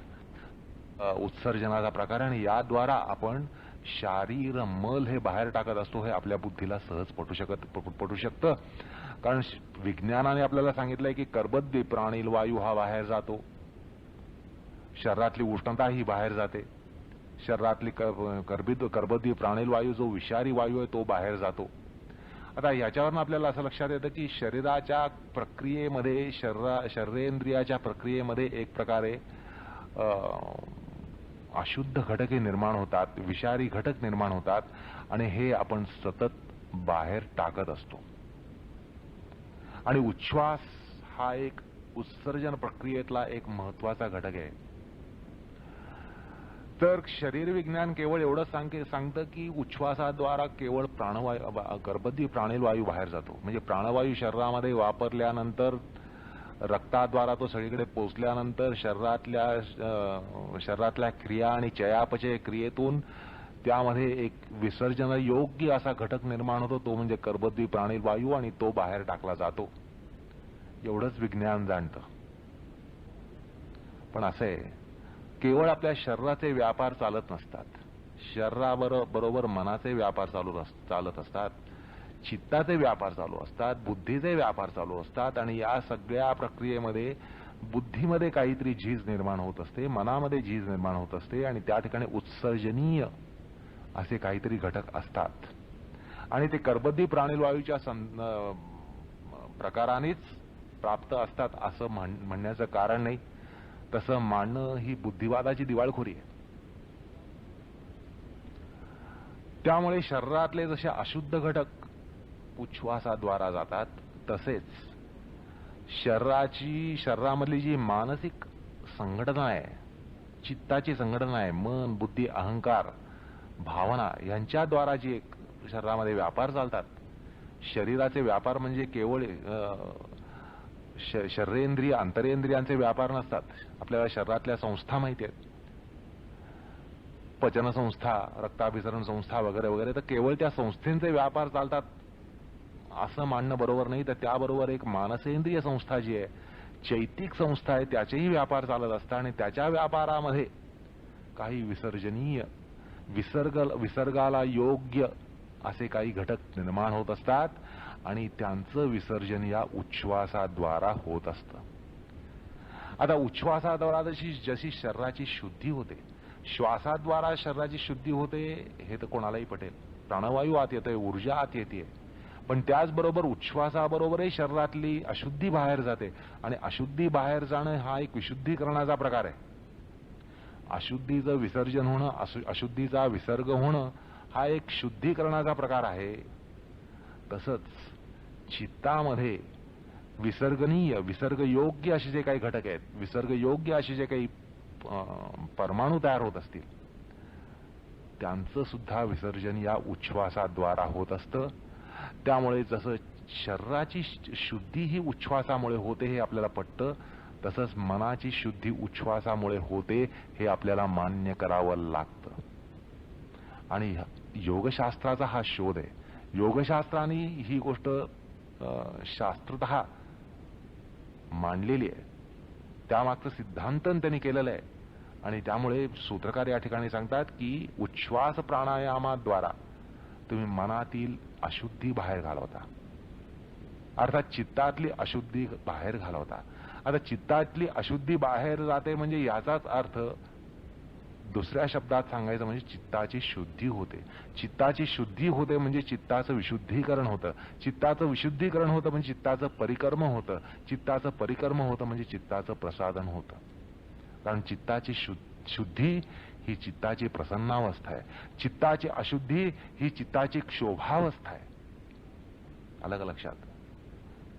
उत्सर्जनाचा प्रकार आणि याद्वारा आपण शारीर मल हे बाहेर टाकत असतो. हे आपल्या बुद्धीला सहज पटू शकतं. कारण विज्ञानाने आपल्याला सांगितलंय की कर्बद्दी प्राणील वायू हा बाहेर जातो, शरीरातली उष्णता ही बाहेर जाते, शरीरातली कर्बद्दी प्राणील वायू जो विषारी वायू आहे तो बाहेर जातो. आता याच्यावरून आपल्याला असं लक्षात येतं की शरीराच्या प्रक्रियेमध्ये, शरीरेंद्रियाच्या प्रक्रियेमध्ये एक प्रकारे अशुद्ध घटके निर्माण होतात, विषारी घटक निर्माण होतात आणि हे आपण सतत बाहेर टाकत असतो. आणि उच्छ्वास हा एक उत्सर्जन प्रक्रियेतला एक महत्वाचा घटक आहे. तर शरीर विज्ञान केवळ एवढंच सांगतं की उच्छ्वासाद्वारा केवळ कर्बद्दी प्राणील वायू बाहेर जातो. म्हणजे प्राणवायू शरीरामध्ये वापरल्यानंतर, रक्ताद्वारा तो सगळीकडे पोचल्यानंतर शरीरातल्या क्रिया आणि चयापचय क्रियेतून त्यामध्ये एक विसर्जन योग्य असा घटक निर्माण होतो, तो म्हणजे कर्बद्दी प्राणील वायू, आणि तो बाहेर टाकला जातो. एवढंच विज्ञान जाणतं. पण असं आहे, केवळ आपल्या शरीराचे व्यापार चालत नसतात, शरीराबरोबर मनाचे व्यापार चालत असतात, चित्ताचे व्यापार चालू असतात, बुद्धीचे व्यापार चालू असतात. आणि या सगळ्या प्रक्रियेमध्ये बुद्धीमध्ये काहीतरी झीज निर्माण होत असते, मनामध्ये झीज निर्माण होत असते आणि त्या ठिकाणी उत्सर्जनीय असे काहीतरी घटक असतात. आणि ते कर्बद्दी प्राणील वायूच्या प्रकारानेच प्राप्त असतात असं म्हणण्याचं कारण नाही. तसं मानणं ही बुद्धिवादाची दिवाळखोरी आहे. त्यामुळे शरीरातले जसे अशुद्ध घटक उच्छ्वासाद्वारा जातात, तसेच शरीरामधली जी मानसिक संघटना आहे, चित्ताची संघटना आहे, मन, बुद्धी, अहंकार, भावना यांच्याद्वारा जी एक शरीरामध्ये व्यापार चालतात. शरीराचे व्यापार म्हणजे केवळ शरीरेंद्रिय, अंतरेंद्रियांचे व्यापार नसतात. आपल्याला शरीरातल्या संस्था माहिती आहेत, पचन संस्था, रक्ताभिसरण संस्था वगैरे वगैरे, तर केवळ त्या संस्थेचे व्यापार चालतात असं मानणं बरोबर नाही. तर त्याबरोबर एक मानसेंद्रिय संस्था जी आहे, चैतिक संस्था आहे, त्याचेही व्यापार चालत असतात आणि त्याच्या व्यापारामध्ये काही विसर्जनीय विसर्गाला योग्य असे काही घटक निर्माण होत असतात आणि त्यांचं विसर्जन या उच्छ्वासाद्वारा होत असतं. आता उच्छ्वासाद्वारा जशी शरीराची शुद्धी होते, श्वासाद्वारा शरीराची शुद्धी होते हे तर कोणालाही पटेल. प्राणवायू आत येतोय, ऊर्जा आत येते, पण त्याचबरोबर उच्छ्वासाबरोबरही शरीरातली अशुद्धी बाहेर जाते आणि अशुद्धी बाहेर जाणं हा एक विशुद्धीकरणाचा प्रकार आहे. अशुद्धीचं विसर्जन होणं, अशुद्धीचा विसर्ग होणं हा एक शुद्धीकरणाचा प्रकार आहे. तसंच चित्तामध्ये विसर्गनीय, विसर्गयोग्य असे जे काही घटक आहेत, विसर्गयोग्य असे जे काही परमाणू तयार होत असतील, त्यांचं सुद्धा विसर्जन या उच्छ्वासाद्वारा होत असतं. त्यामुळे जसं शरीराची शुद्धी ही उच्छ्वासामुळे होते हे आपल्याला पटतं, तसंच मनाची शुद्धी उच्छ्वासामुळे होते हे आपल्याला मान्य करावं लागतं. आणि योगशास्त्राचा हा शोध आहे. योगशास्त्राने ही गोष्ट शास्त्रतः मांडलेली आहे, त्यामागचं सिद्धांतन त्यांनी केलेलं आहे. आणि त्यामुळे सूत्रकार या ठिकाणी सांगतात की उच्छ्वास प्राणायामाद्वारा तुम्ही मनातील अशुद्धी बाहेर घालवता, अर्थात चित्तातली अशुद्धी बाहेर घालवता. आता चित्तातली अशुद्धी बाहेर जाते म्हणजे याचाच अर्थ दुसऱ्या शब्दात सांगायचं म्हणजे चित्ताची शुद्धी होते. चित्ताची शुद्धी होते म्हणजे चित्ताचं विशुद्धीकरण होतं. चित्ताचं विशुद्धीकरण होतं म्हणजे चित्ताचं परिकर्म होतं. चित्ताचं परिकर्म होतं म्हणजे चित्ताचं प्रसादन होतं. कारण चित्ताची शुद्धी ही चित्ताची प्रसन्नावस्था आहे, चित्ताची अशुद्धी ही चित्ताची क्षोभावस्था आहे. अलग लक्षात.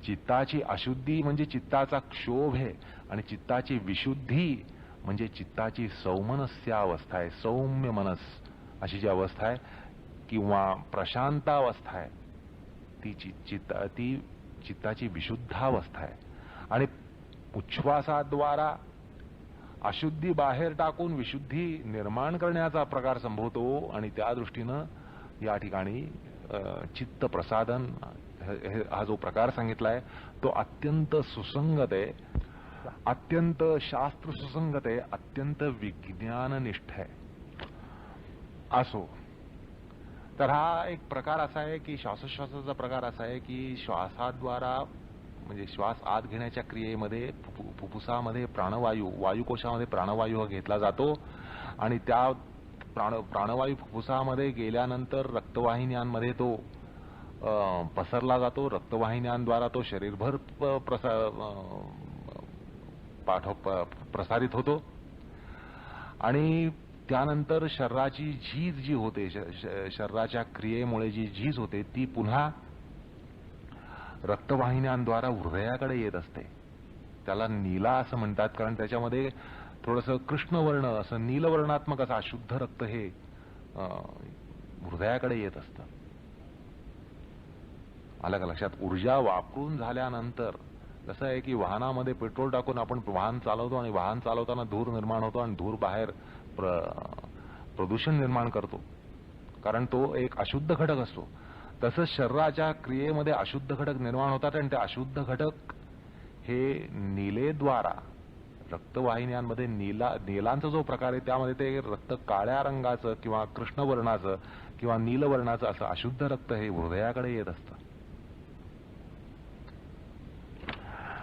चित्ताची अशुद्धी म्हणजे चित्ताचा क्षोभ आहे आणि चित्ताची विशुद्धी म्हणजे चित्ताची सौमनस्यावस्था आहे. सौम्य मनस अशी जी अवस्था आहे किंवा प्रशांतावस्था आहे ती चित्ताची विशुद्धावस्था आहे. आणि उच्छ्वासाद्वारा अशुद्धी बाहेर टाकून विशुद्धी निर्माण करण्याचा प्रकार संभवतो आणि त्या दृष्टीनं या ठिकाणी चित्त प्रसादन हा जो प्रकार सांगितलाय तो अत्यंत सुसंगत आहे, अत्यंत शास्त्र सुसंगत आहे, अत्यंत विज्ञाननिष्ठ आहे. असो तर हा एक प्रकार असा आहे की श्वासोच्छ्वासाचा प्रकार असा आहे की श्वासाद्वारा म्हणजे श्वास आत घेण्याच्या क्रियेमध्ये फुफ्फुसामध्ये प्राणवायू, वायुकोशामध्ये प्राणवायू घेतला जातो आणि त्या प्राणवायू फुफ्फुसामध्ये गेल्यानंतर रक्तवाहिन्यांमध्ये तो पसरला जातो. रक्तवाहिन्यांद्वारा तो शरीरभर प्रसारित होतो आणि त्यानंतर शरीराची झीज जी होते, शरीराच्या क्रियेमुळे जी झीज होते ती पुन्हा रक्तवाहिन्यांद्वारा हृदयाकडे येत असते. त्याला नीला असं म्हणतात कारण त्याच्यामध्ये थोडंसं कृष्णवर्ण असं नीलवर्णात्मक असं अशुद्ध रक्त हे हृदयाकडे येत असतं. अलग लक्षात. ऊर्जा वापरून झाल्यानंतर कसं आहे की वाहनामध्ये पेट्रोल टाकून आपण वाहन चालवतो आणि वाहन चालवताना धूर निर्माण होतो आणि धूर बाहेर प्रदूषण निर्माण करतो कारण तो एक अशुद्ध घटक असतो. तसंच शरीराच्या क्रियेमध्ये अशुद्ध घटक निर्माण होतात आणि ते अशुद्ध घटक हे नीलेद्वारा रक्तवाहिन्यांमध्ये नीलांचा जो प्रकार आहे त्यामध्ये ते रक्त काळ्या रंगाचं किंवा कृष्णवर्णाचं किंवा नीलवर्णाचं असं अशुद्ध रक्त हे हृदयाकडे येत असतं.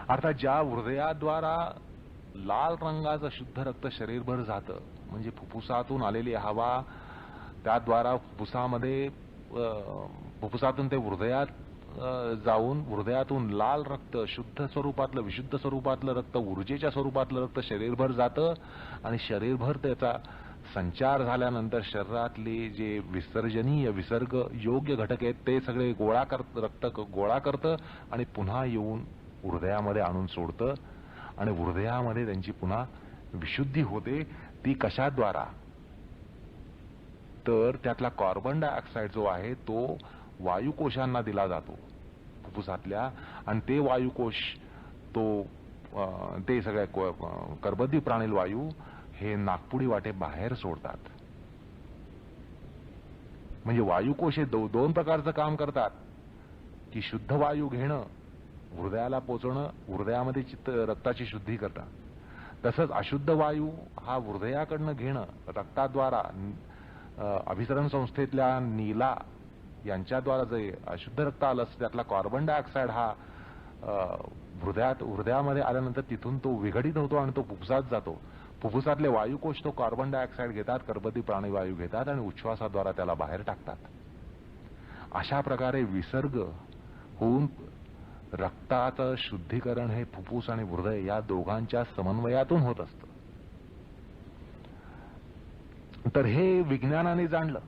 अर्थात ज्या हृदयाद्वारा लाल रंगाचं शुद्ध रक्त शरीरभर जातं म्हणजे फुफ्फुसातून आलेली हवा त्याद्वारा फुफ्फुसातून ते हृदयात जाऊन हृदयातून लाल रक्त शुद्ध स्वरूपातलं विशुद्ध स्वरूपातलं रक्त ऊर्जेच्या स्वरूपातलं रक्त शरीरभर जातं आणि शरीरभर त्याचा संचार झाल्यानंतर शरीरातले जे विसर्जनीय विसर्ग योग्य घटक आहेत ते सगळे रक्त गोळा करतं आणि पुन्हा येऊन हृदयामध्ये आणून सोडतं आणि हृदयामध्ये त्यांची पुन्हा विशुद्धी होते. ती कशाद्वारा तर त्यातला कार्बन डायऑक्साईड जो आहे तो वायुकोशांना दिला जातो फुफ्फुसातल्या आणि ते वायुकोश ते सगळे कर्बोदकी प्राणिल वायू हे नाकपुडी वाटे बाहेर सोडतात. म्हणजे वायुकोश हे दोन प्रकारचं काम करतात की शुद्ध वायू घेणं हृदयाला पोचवणं, हृदयामध्ये रक्ताची शुद्धी करतात. तसंच अशुद्ध वायू हा हृदयाकडनं घेणं रक्ताद्वारा अभिसरण संस्थेतल्या नीला यांच्याद्वारा जे अशुद्ध रक्त आलं असतं त्यातला कार्बन डायऑक्साईड हा हृदयामध्ये आल्यानंतर तिथून तो विघटित होतो आणि तो फुफ्फुसात जातो. फुफ्फुसातले वायुकोश तो कार्बन डायऑक्साईड घेतात, कर्बोदकी प्राणवायू घेतात आणि उच्छ्वासाद्वारा त्याला बाहेर टाकतात. अशा प्रकारे विसर्ग होऊन रक्ताचं शुद्धीकरण हे फुफ्फुस आणि हृदय या दोघांच्या समन्वयातून होत असतं. तर हे विज्ञानाने जाणलं,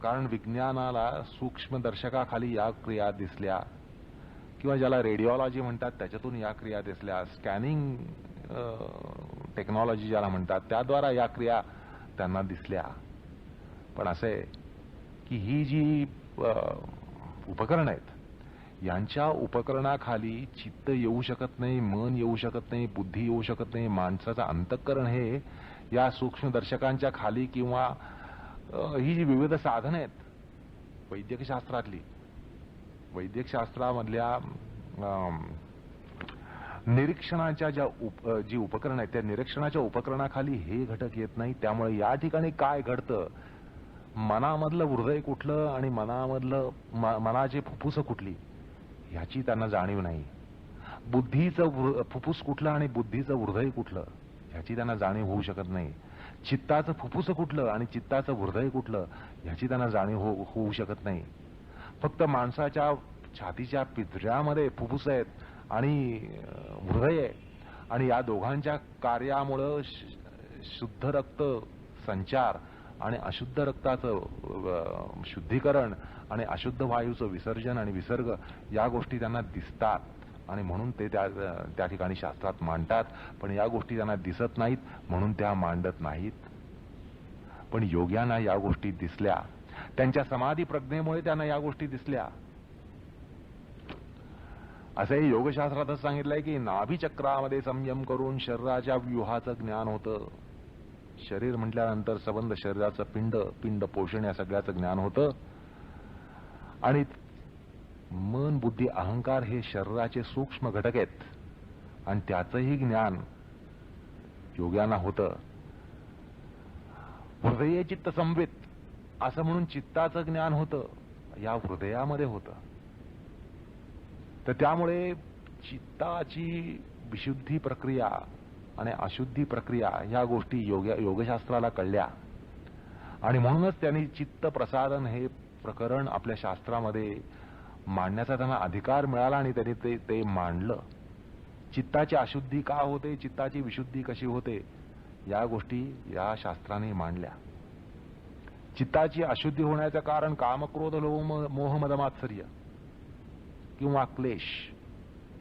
कारण विज्ञानाला सूक्ष्मदर्शकाखाली या क्रिया दिसल्या किंवा ज्याला रेडिओलॉजी म्हणतात त्याच्यातून या क्रिया दिसल्या, स्कॅनिंग टेक्नॉलॉजी ज्याला म्हणतात त्याद्वारा या क्रिया त्यांना दिसल्या. पण असे की ही जी उपकरणं आहेत यांच्या उपकरणाखाली चित्त येऊ शकत नाही, मन येऊ शकत नाही, बुद्धी येऊ शकत नाही. माणसाचं अंतःकरण हे या सूक्ष्मदर्शकांच्या खाली किंवा ही जी विविध साधनं आहेत वैद्यकशास्त्रातली, वैद्यकशास्त्रामधल्या निरीक्षणाच्या जी उपकरणं आहेत त्या निरीक्षणाच्या उपकरणाखाली हे घटक येत नाही. त्यामुळे या ठिकाणी काय घडतं, मनामधलं हृदय कुठलं आणि मनाचे फुफ्फुस कुठली ह्याची त्यांना जाणीव नाही. बुद्धीचं फुफ्फुस कुठलं आणि बुद्धीचं हृदय कुठलं ह्याची त्यांना जाणीव होऊ शकत नाही. चित्ताचं फुफ्फुस कुठलं आणि चित्ताचं हृदय कुठलं ह्याची त्यांना जाणीव होऊ शकत नाही. फक्त माणसाच्या छातीच्या पिंजऱ्यामध्ये फुफ्फुस आहेत आणि हृदय आहे आणि या दोघांच्या कार्यामुळं शुद्ध रक्त संचार आणि अशुद्ध रक्ताचं शुद्धीकरण आणि अशुद्ध वायूचं विसर्जन आणि विसर्ग या गोष्टी त्यांना दिसतात आणि म्हणून ते त्या ठिकाणी शास्त्रात मांडतात. पण या गोष्टी त्यांना दिसत नाहीत म्हणून त्या मांडत नाहीत. पण योग्यांना या गोष्टी दिसल्या, त्यांच्या समाधी प्रज्ञेमुळे त्यांना या गोष्टी दिसल्या. असंही योगशास्त्रातच सांगितलंय की नाभीचक्रामध्ये संयम करून शरीराच्या व्यूहाचं ज्ञान होतं. शरीर म्हटल्यानंतर संबंध शरीराचं पिंड पोषण या सगळ्याचं ज्ञान होतं आणि मन बुद्धी अहंकार हे शरीराचे सूक्ष्म घटक आहेत आणि त्याचंही ज्ञान योग्यांना होतं. हृदय चित्त संवित असं म्हणून चित्ताचं ज्ञान होतं, या हृदयामध्ये होतं. तर त्यामुळे चित्ताची विशुद्धी प्रक्रिया आणि अशुद्धी प्रक्रिया ह्या गोष्टी योगशास्त्राला कळल्या आणि म्हणूनच त्यांनी चित्त प्रसादन हे प्रकरण आपल्या शास्त्रामध्ये मांडण्याचा त्यांना अधिकार मिळाला आणि त्यांनी ते मांडलं. चित्ताची अशुद्धी का होते, चित्ताची विशुद्धी कशी होते या गोष्टी या शास्त्राने मांडल्या. चित्ताची अशुद्धी होण्याचं कारण कामक्रोध लोभ मोह मद मात्सर्य किंवा क्लेश,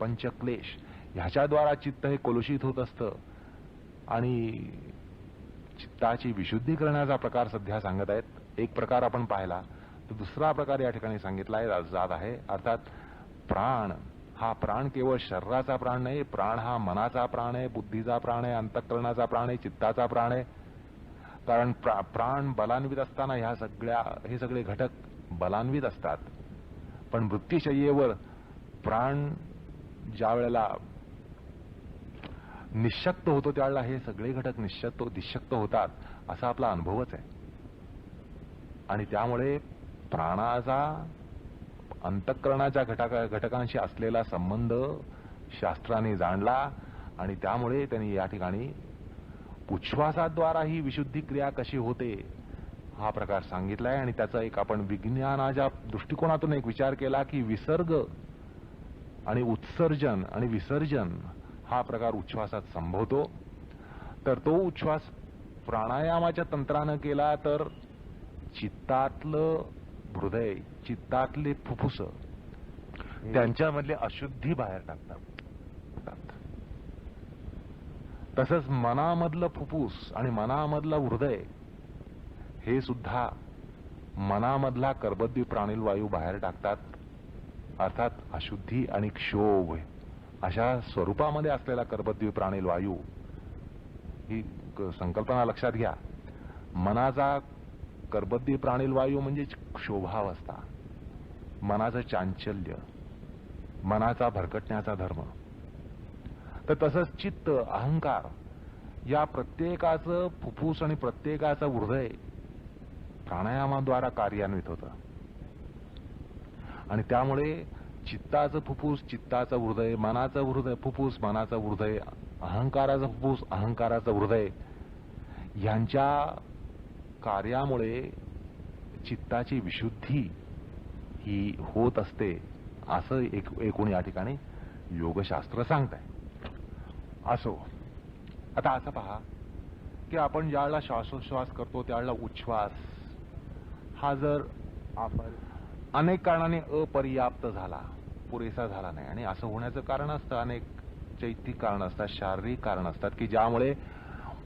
पंचक्लेश ह्याच्याद्वारा चित्त हे कलुषित होत असतं आणि चित्ताची विशुद्धी करण्याचा प्रकार सध्या सांगत आहेत. एक प्रकार आपण पाहिला तर दुसरा प्रकार या ठिकाणी सांगितलाय जात आहे. अर्थात प्राण हा प्राण केवळ शरीराचा प्राण नाही, प्राण हा मनाचा प्राण आहे, बुद्धीचा प्राण आहे, अंतःकरणाचा प्राण आहे, चित्ताचा प्राण आहे. कारण प्राण बलान्वित असताना हे सगळे घटक बलान्वित असतात. पण मृत्यूशय्येवर प्राण ज्या वेळेला निःशक्त होतो त्यावेळेला हे सगळे घटक निःशक्त होतात असा आपला अनुभवच आहे. आणि त्यामुळे प्राणाचा अंतःकरणाच्या घटकांशी असलेला संबंध शास्त्राने जाणला आणि त्यामुळे त्यांनी या ठिकाणी उच्छ्वासाद्वारा ही विशुद्धी क्रिया कशी होते हा प्रकार सांगितलाय. आणि त्याचा एक आपण विज्ञानाच्या दृष्टिकोनातून एक विचार केला की विसर्ग आणि उत्सर्जन आणि विसर्जन हा प्रकार उच्छ्वासात संभवतो. तर तो उच्छ्वास प्राणायामाच्या तंत्रानं केला तर चित्तातलं हृदय, चित्तातले फुफ्फुस त्यांच्यामधले अशुद्धी बाहेर टाकतात. तसंच मनामधलं फुफ्फुस आणि मनामधलं हृदय हे सुद्धा मनामधला कर्बोदकी प्राणिल वायू बाहेर टाकतात. अर्थात अशुद्धी आणि क्षोभ अशा स्वरूपामध्ये असलेला कर्बोदकी प्राणिल वायू ही संकल्पना लक्षात घ्या. मनाचा कर्बोदकी प्राणिल वायू म्हणजे क्षोभावस्था, मनाचं चांचल्य, मनाचा भरकटण्याचा धर्म. तर तसंच चित्त अहंकार या प्रत्येकाचं फुफ्फुस आणि प्रत्येकाचं हृदय प्राणायामाद्वारा कार्यान्वित होतं आणि त्यामुळे चित्ताचं फुफ्फुस चित्ताचं हृदय, मनाचं हृदय फुफ्फुस मनाचं हृदय, अहंकाराचं फुफ्फुस अहंकाराचं हृदय यांच्या कार्यामुळे चित्ताची विशुद्धी ही होत असते असं एकूण या ठिकाणी योगशास्त्र सांगतंय. असो, आता असं पहा की आपण ज्यावेळेला श्वासोच्छ्वास करतो त्यावेळेला उच्छ्वास हा जर आपण अनेक कारणाने अपर्याप्त झाला, पुरेसा झाला नाही, आणि असं होण्याचं कारण असतं, अनेक चैतिक कारण असतात, शारीरिक कारण असतात की ज्यामुळे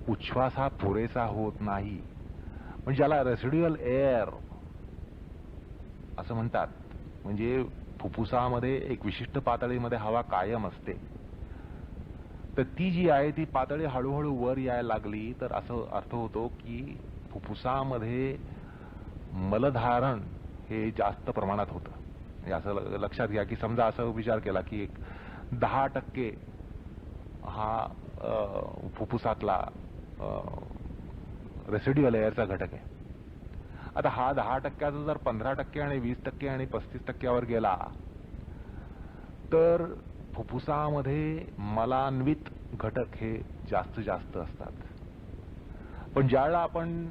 उच्छ्वास हा पुरेसा होत नाही. पण ज्याला रेसिड्युअल एअर असं म्हणतात, म्हणजे फुफ्फुसामध्ये एक विशिष्ट पातळीमध्ये हवा कायम असते, तर ती जी आहे ती पातळी हळूहळू वर यायला लागली तर असं अर्थ होतो की फुफ्फुसामध्ये मलधारण हे जास्त प्रमाणात होतं. म्हणजे असं लक्षात घ्या की समजा असं विचार केला की एक 10% हा फुफ्फुसातला रेसिड्युअल एअरचा घटक आहे. आता हा 10%चा जर 15% आणि 20% आणि 35%वर गेला तर फुफ्फुसामध्ये मलान्वित घटक हे जास्त असतात. पण ज्यावेळेला आपण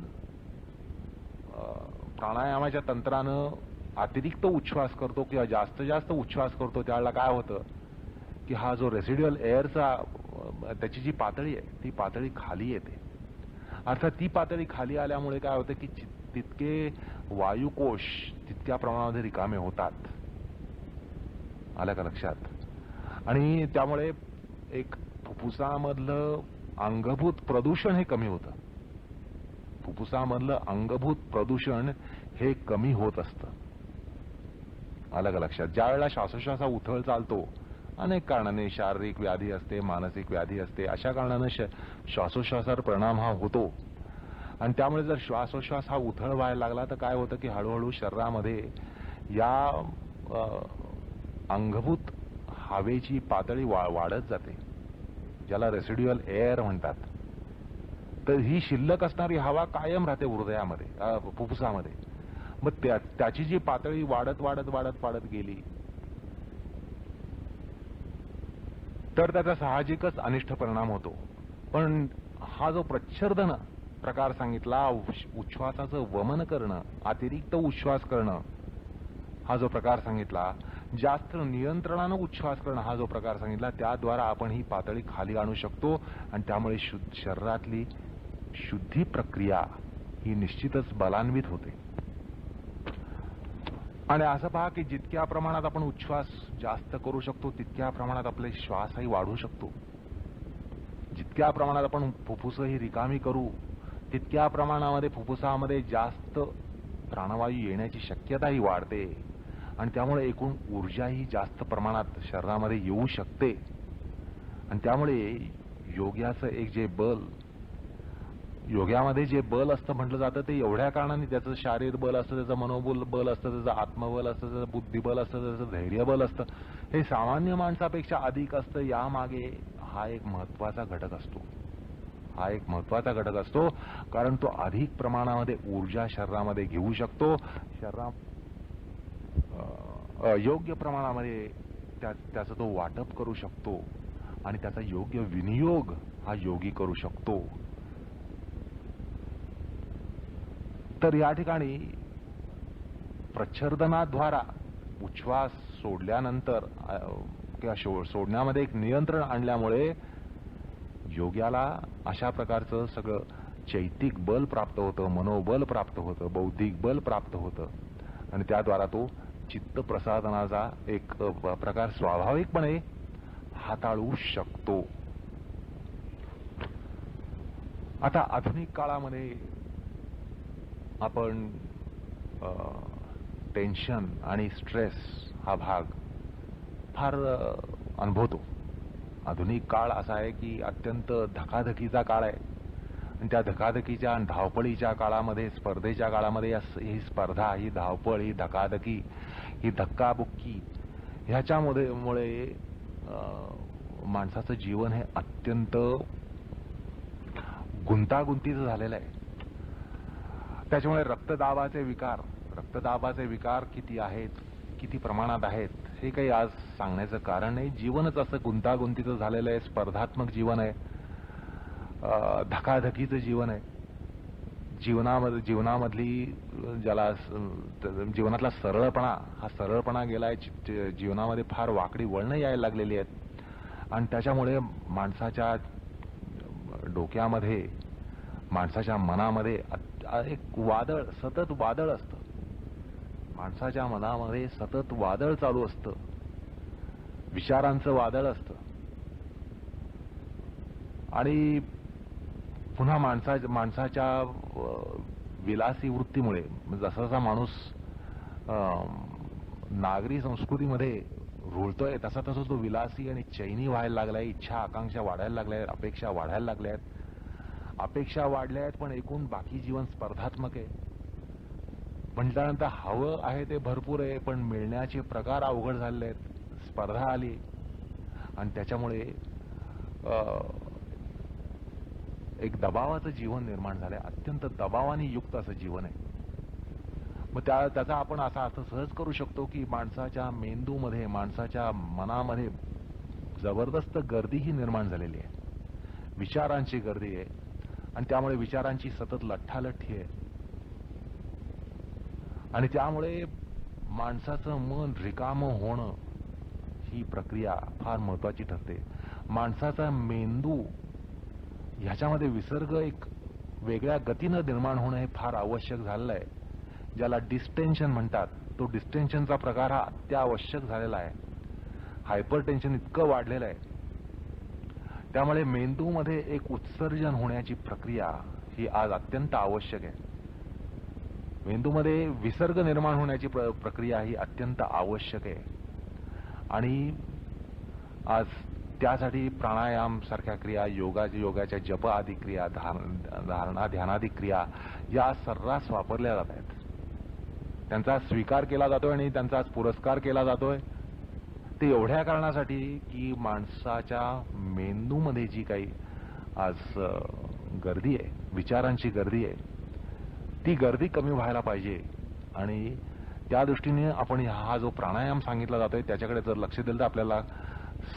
प्राणायामाच्या तंत्रानं अतिरिक्त उच्छ्वास करतो किंवा जास्त उच्छ्वास करतो त्यावेळेला काय होतं की हा जो रेसिड्युअल एअरचा त्याची जी पातळी आहे ती पातळी खाली येते. अर्थात ती पातळी खाली आल्यामुळे काय होतं की तितके वायुकोश तितक्या प्रमाणामध्ये रिकामे होतात. आलं का लक्षात? आणि त्यामुळे एक फुफ्फुसामधलं अंगभूत प्रदूषण हे कमी होतं. फुफ्फुसामधलं अंगभूत प्रदूषण हे कमी होत असतं. आलं का लक्षात? ज्या वेळेला श्वासोच्छ्वासा उथळ चालतो, अनेक कारणाने शारीरिक व्याधी असते, मानसिक व्याधी असते, अशा कारणाने श्वासोच्छ्वासावर परिणाम हा होतो. आणि त्यामुळे जर श्वासोच्छ्वास हा उथळ व्हायला लागला तर काय होतं की हळूहळू शरीरामध्ये या अंगभूत हवेची पातळी वाढत जाते, ज्याला रेसिड्युअल एअर म्हणतात. तर ही शिल्लक असणारी हवा कायम राहते हृदयामध्ये, फुफ्फुसामध्ये. मग त्याची जी पातळी वाढत गेली तर त्याचा साहजिकच अनिष्ट परिणाम होतो. पण हा जो प्रच्छर्दन प्रकार सांगितला, उच्छ्वासाचं वमन करणं, अतिरिक्त उच्छ्वास करणं, हा जो प्रकार सांगितला, जास्त नियंत्रणानं उच्छ्वास करणं हा जो प्रकार सांगितला, त्याद्वारा आपण ही पातळी खाली आणू शकतो आणि त्यामुळे शरीरातली शुद्धी प्रक्रिया ही निश्चितच बलान्वित होते. आणि असं पहा की जितक्या प्रमाणात आपण उच्छ्वास जास्त करू शकतो तितक्या प्रमाणात आपले श्वासही वाढू शकतो. जितक्या प्रमाणात आपण फुफ्फुसही रिकामी करू तितक्या प्रमाणामध्ये फुफ्फुसामध्ये जास्त प्राणवायू येण्याची शक्यताही वाढते आणि त्यामुळे एकूण ऊर्जाही जास्त प्रमाणात शरीरामध्ये येऊ शकते. आणि त्यामुळे योग्याचं एक जे बल, योगामध्ये जे बल असतं म्हटलं जातं ते एवढ्या कारणाने, त्याचं शारीर बल असतं, त्याचं मनोबल बल असतं, त्याचं आत्मबल असतं, त्याचं बुद्धिबल असतं, त्याचं धैर्यबल असतं, हे सामान्य माणसापेक्षा अधिक असतं. यामागे हा एक महत्वाचा घटक असतो. हा एक महत्वाचा घटक असतो कारण तो अधिक प्रमाणामध्ये ऊर्जा शरीरामध्ये घेऊ शकतो. योग्य प्रमाणामध्ये त्याचं तो वाटप करू शकतो आणि त्याचा योग्य विनियोग हा योगी करू शकतो. तर या ठिकाणी प्रच्छर्दनाद्वारा उच्छ्वास सोडल्यानंतर किंवा सोडण्यामध्ये एक नियंत्रण आणल्यामुळे योग्याला अशा प्रकारचं सगळं चैतिक बल प्राप्त होतं, मनोबल प्राप्त होतं, बौद्धिक बल प्राप्त होतं आणि त्याद्वारा तो चित्त प्रसादनाचा एक प्रकार स्वाभाविकपणे हाताळू शकतो. आता आधुनिक काळामध्ये आपण टेन्शन आणि स्ट्रेस हा भाग फार अनुभवतो. आधुनिक काळ असा आहे की अत्यंत धकाधकीचा काळ आहे आणि त्या धकाधकीच्या आणि धावपळीच्या काळामध्ये, स्पर्धेच्या काळामध्ये ही स्पर्धा, ही धावपळ, ही धकाधकी, ही धक्काबुक्की ह्याच्यामुळे माणसाचं जीवन हे अत्यंत गुंतागुंतीचं झालेलं आहे. त्याच्यामुळे रक्तदाबाचे विकार किती आहेत, किती प्रमाणात आहेत हे काही आज सांगण्याचं कारण नाही. जीवनच असं गुंतागुंतीचं झालेलं आहे, स्पर्धात्मक जीवन आहे, धकाधकीचं जीवन आहे. जीवनामधली ज्याला जीवनातला सरळपणा गेलाय. जीवनामध्ये फार वाकडी वळणं यायला लागलेली आहेत आणि त्याच्यामुळे माणसाच्या डोक्यामध्ये, माणसाच्या मनामध्ये एक सतत वादळ असतं. माणसाच्या मनामध्ये सतत वादळ चालू असतं, विचारांचं वादळ असतं आणि पुन्हा माणसाच्या विलासी वृत्तीमुळे जसा जसा माणूस नागरी संस्कृतीमध्ये रुळतोय तसा तसा तो विलासी आणि चैनी व्हायला लागलाय. इच्छा आकांक्षा वाढायला लागल्या, अपेक्षा वाढायला लागल्या आहेत. अपेक्षा वाढल्या आहेत पण एकूण बाकी जीवन स्पर्धात्मक आहे. म्हटल्यानंतर हवं आहे ते भरपूर आहे पण मिळण्याचे प्रकार अवघड झालेले आहेत. स्पर्धा आली आणि त्याच्यामुळे एक दबावाचं जीवन निर्माण झालंय. अत्यंत दबावाने युक्त असं जीवन आहे. मग त्याचा आपण असा अर्थ सहज करू शकतो की माणसाच्या मेंदूमध्ये, माणसाच्या मनामध्ये जबरदस्त गर्दी ही निर्माण झालेली आहे. विचारांची गर्दी आहे आणि त्यामुळे विचारांची सतत लठ्ठालठ्ठी आहे आणि त्यामुळे माणसाचं मन रिकामं होणं ही प्रक्रिया फार महत्वाची ठरते. माणसाचा मेंदू ह्याच्यामध्ये विसर्ग एक वेगळ्या गतीनं निर्माण होणं हे फार आवश्यक झालेलं आहे. ज्याला डिस्टेन्शन म्हणतात, तो डिस्टेन्शनचा प्रकार हा अत्यावश्यक झालेला आहे. हायपर टेन्शन इतकं वाढलेलं आहे. त्यामुळे मेंदूमध्ये एक उत्सर्जन होण्याची प्रक्रिया ही आज अत्यंत आवश्यक आहे. मेंदूमध्ये विसर्ग निर्माण होण्याची प्रक्रिया ही अत्यंत आवश्यक आहे आणि आज त्यासाठी प्राणायाम सारख्या क्रिया, योगाच्या जप आदी क्रिया, धारणा ध्यानादी क्रिया या सर्रास वापरल्या जात आहेत. त्यांचा स्वीकार केला जातोय आणि त्यांचा पुरस्कार केला जातोय. ते एवढ्या कारणासाठी की माणसाच्या मेंदूमध्ये जी काही आज गर्दी आहे, विचारांची गर्दी आहे, ती गर्दी कमी व्हायला पाहिजे आणि त्या दृष्टीने आपण हा जो प्राणायाम सांगितला जातोय त्याच्याकडे जर लक्ष दिलं तर आपल्याला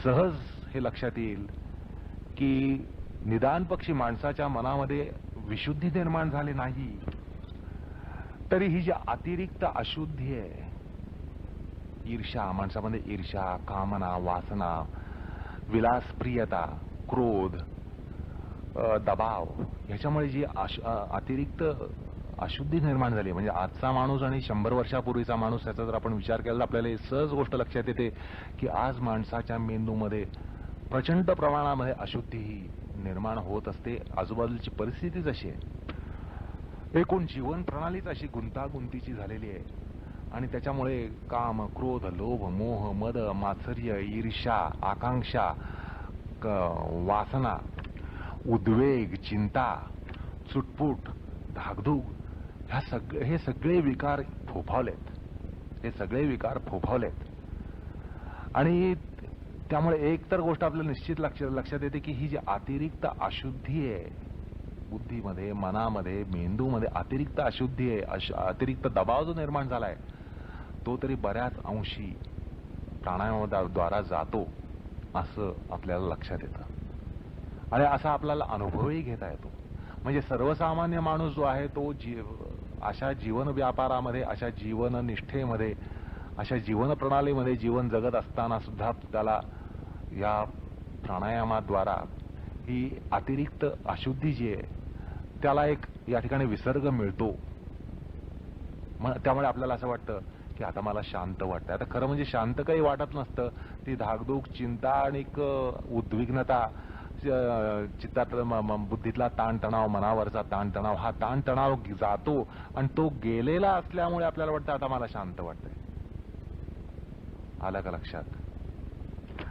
सहज हे लक्षात येईल की निदान पक्षी माणसाच्या मनामध्ये विशुद्धी निर्माण झाली नाही तरी ही जी अतिरिक्त अशुद्धी आहे, ईर्ष्या, माणसामध्ये ईर्ष्या, कामना, वासना, विलासप्रियता, क्रोध, दबाव, ह्याच्यामुळे जी अतिरिक्त अशुद्धी निर्माण झाली. म्हणजे आजचा माणूस आणि 100 वर्षापूर्वीचा माणूस याचा जर आपण विचार केला तर आपल्याला सहज गोष्ट लक्षात येते की आज माणसाच्या मेंदूमध्ये प्रचंड प्रमाणामध्ये अशुद्धी ही निर्माण होत असते. आजूबाजूची परिस्थितीच अशी आहे, एकूण जीवन प्रणालीच अशी गुंतागुंतीची झालेली आहे आणि त्याच्यामुळे काम, क्रोध, लोभ, मोह, मद, मात्सर्य, ईर्ष्या, आकांक्षा, वासना, उद्वेग, चिंता, चुटपुट, धाकधूक हे सगळे विकार फोफावलेत. आणि त्यामुळे एक तर गोष्ट आपल्याला निश्चित लक्षात येते की ही जी अतिरिक्त अशुद्धी आहे बुद्धीमध्ये, मनामध्ये, मेंदूमध्ये अतिरिक्त अशुद्धी आहे, अतिरिक्त दबाव जो निर्माण झालाय तो तरी बऱ्याच अंशी प्राणायामाद्वारा जातो असं आपल्याला लक्षात येतं आणि असा आपल्याला अनुभवही घेता येतो. म्हणजे सर्वसामान्य माणूस जो आहे तो अशा जीवन व्यापारामध्ये, अशा जीवन निष्ठेमध्ये, अशा जीवन प्रणालीमध्ये जीवन जगत असताना सुद्धा त्याला या प्राणायामाद्वारा ही अतिरिक्त अशुद्धी जी आहे त्याला एक या ठिकाणी विसर्ग मिळतो. त्यामुळे आपल्याला असं वाटतं की आता मला शांत वाटतं. आता खरं म्हणजे शांत काही वाटत नसतं. ती धाकधूक, चिंता आणि उद्विग्नता, चित्तातला बुद्धीतला ताणतणाव, मनावरचा ताणतणाव, हा ताणतणाव जातो आणि तो गेलेला असल्यामुळे आपल्याला वाटतं आता मला शांत वाटतंय. आलं का लक्षात?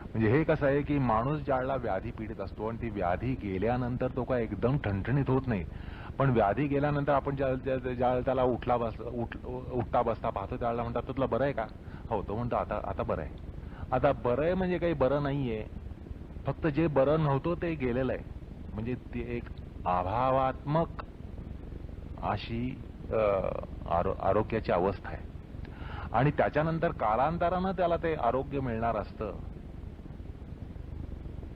म्हणजे हे कसं आहे की माणूस ज्यावेळेला व्याधी पीडित असतो आणि ती व्याधी गेल्यानंतर तो काय एकदम ठणठणीत होत नाही, पण व्याधी गेल्यानंतर आपण ज्यावेळेला त्याला उठता बसता पाहतो त्यावेळेला म्हणतात तुला बरं आहे का? हो, तो म्हणतो आता बरं आहे. आता बरं आहे म्हणजे काही बरं नाहीये, फक्त जे बरं नव्हतं ते गेलेलं आहे. म्हणजे ती एक अभावात्मक अशी आरोग्याची अवस्था आहे आणि त्याच्यानंतर कालांतरानं त्याला ते आरोग्य मिळणार असतं.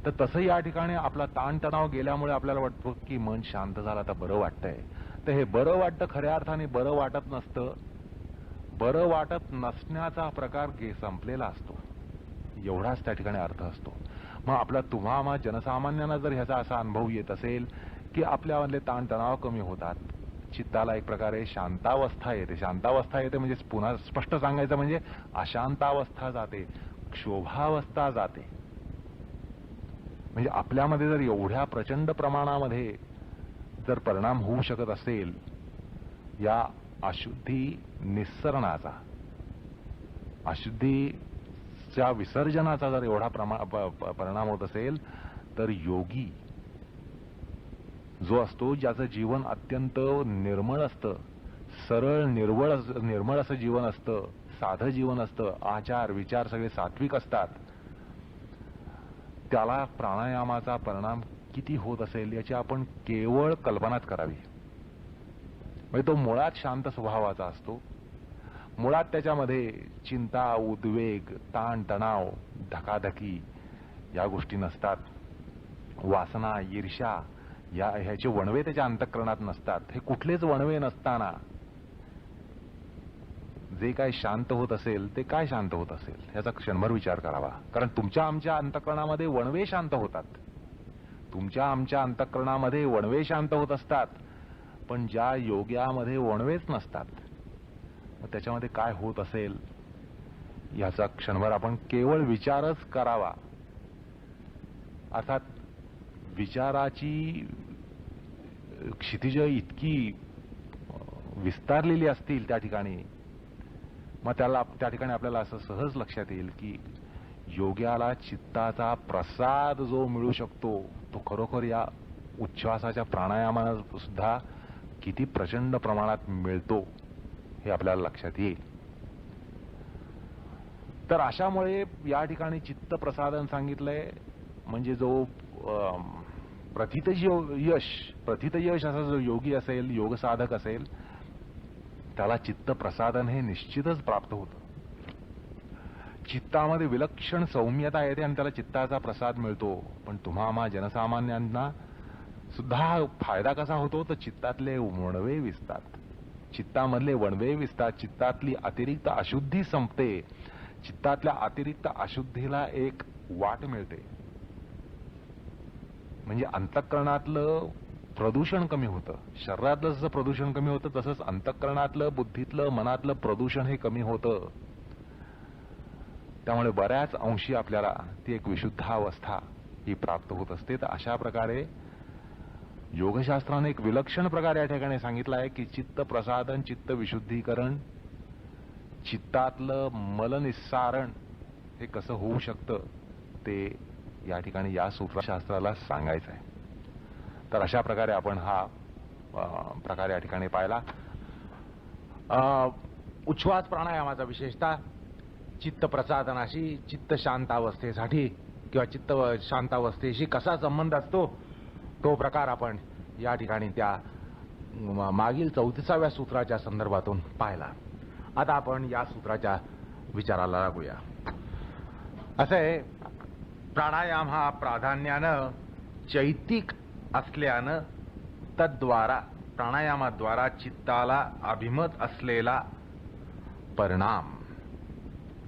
तर तसं या ठिकाणी आपला ताणतणाव गेल्यामुळे आपल्याला वाटतं की मन शांत झालं, आता बरं वाटतंय. तर हे बरं वाटतं खऱ्या अर्थाने बरं वाटत नसतं. बरं वाटत नसण्याचा प्रकार संपलेला असतो, एवढाच त्या ठिकाणी अर्थ असतो. मग आपला तुम्हा जनसामान्यांना जर ह्याचा असा अनुभव येत असेल की आपल्यामधले ताणतणाव कमी होतात, चित्ताला एक प्रकारे शांतावस्था येते. शांतावस्था येते म्हणजे पुन्हा स्पष्ट सांगायचं म्हणजे अशांतावस्था जाते, क्षोभावस्था जाते. म्हणजे आपल्यामध्ये जर एवढ्या प्रचंड प्रमाणामध्ये जर परिणाम होऊ शकत असेल या अशुद्धी निस्सरणाचा, अशुद्धीच्या विसर्जनाचा जर एवढा परिणाम होत असेल, तर योगी जो असतो, ज्याचं जीवन अत्यंत निर्मळ असतं, सरळ निर्मळ असं जीवन असतं, साधं जीवन असतं, आचार विचार सगळे सात्विक असतात, त्याला प्राणायामाचा परिणाम किती होत असेल याची आपण केवळ कल्पनाच करावी. म्हणजे तो मुळात शांत स्वभावाचा असतो. मुळात त्याच्यामध्ये चिंता, उद्वेग, ताण तणाव, धकाधकी या गोष्टी नसतात. वासना, ईर्ष्या ह्याचे वणवे त्याच्या अंतःकरणात नसतात. हे कुठलेच वणवे नसताना जे काय शांत होत असेल ते काय शांत होत असेल याचा क्षणभर विचार करावा. कारण तुमच्या आमच्या अंतःकरणामध्ये वणवे शांत होतात, तुमच्या आमच्या अंतःकरणामध्ये वणवे शांत होत असतात, पण ज्या योग्यामध्ये वणवेच नसतात, मग त्याच्यामध्ये काय होत असेल याचा क्षणभर आपण केवळ विचारच करावा. अर्थात विचाराची क्षितिज इतकी विस्तारलेली असतील त्या ठिकाणी, मग त्या ठिकाणी आपल्याला असं सहज लक्षात येईल की योग्याला चित्ताचा प्रसाद जो मिळू शकतो तो खरोखर या उच्छ्वासाच्या प्राणायामानं सुद्धा किती प्रचंड प्रमाणात मिळतो हे आपल्याला लक्षात येईल. तर अशामुळे या ठिकाणी चित्त प्रसादन सांगितलंय. म्हणजे जो प्रथित यश असा जो योगी असेल, योग साधक असेल, त्याला चित्त प्रसादन हे निश्चितच प्राप्त होतं. चित्तामध्ये विलक्षण सौम्यता येते आणि त्याला चित्ताचा प्रसाद मिळतो. पण तुम्हा जनसामान्यांना सुद्धा फायदा कसा होतो, तर चित्तातले वणवे विसतात, चित्तामधले वणवे विसतात, चित्तातली अतिरिक्त अशुद्धी संपते, चित्तातल्या अतिरिक्त अशुद्धीला एक वाट मिळते. म्हणजे अंतःकरणातलं प्रदूषण कमी होतं. शरीरातलं जसं प्रदूषण कमी होतं तसंच अंतःकरणातलं, बुद्धीतलं, मनातलं प्रदूषण हे कमी होतं. त्यामुळे बऱ्याच अंशी आपल्याला ती एक विशुद्धावस्था ही प्राप्त होत असते. तर अशा प्रकारे योगशास्त्राने एक विलक्षण प्रकार या ठिकाणी सांगितला आहे की चित्त प्रसादन, चित्त विशुद्धीकरण, चित्तातलं मलनिस्सारण हे कसं होऊ शकतं ते या ठिकाणी या सूत्रशास्त्राला सांगायचं आहे. तर अशा प्रकारे आपण हा प्रकार या ठिकाणी पाहिला. उच्छ्वास प्राणायामाचा विशेषतः चित्त प्रसादनाशी, चित्त शांतावस्थेसाठी किंवा चित्त शांतावस्थेशी कसा संबंध असतो तो प्रकार आपण या ठिकाणी त्या मागील 34व्या सूत्राच्या संदर्भातून पाहिला. आता आपण या सूत्राच्या विचाराला लागूया. असं आहे, प्राणायाम हा प्राधान्यानं चैतिक असल्यानं तद्वारा, प्राणायामाद्वारा चित्ताला अभिमत असलेला परिणाम,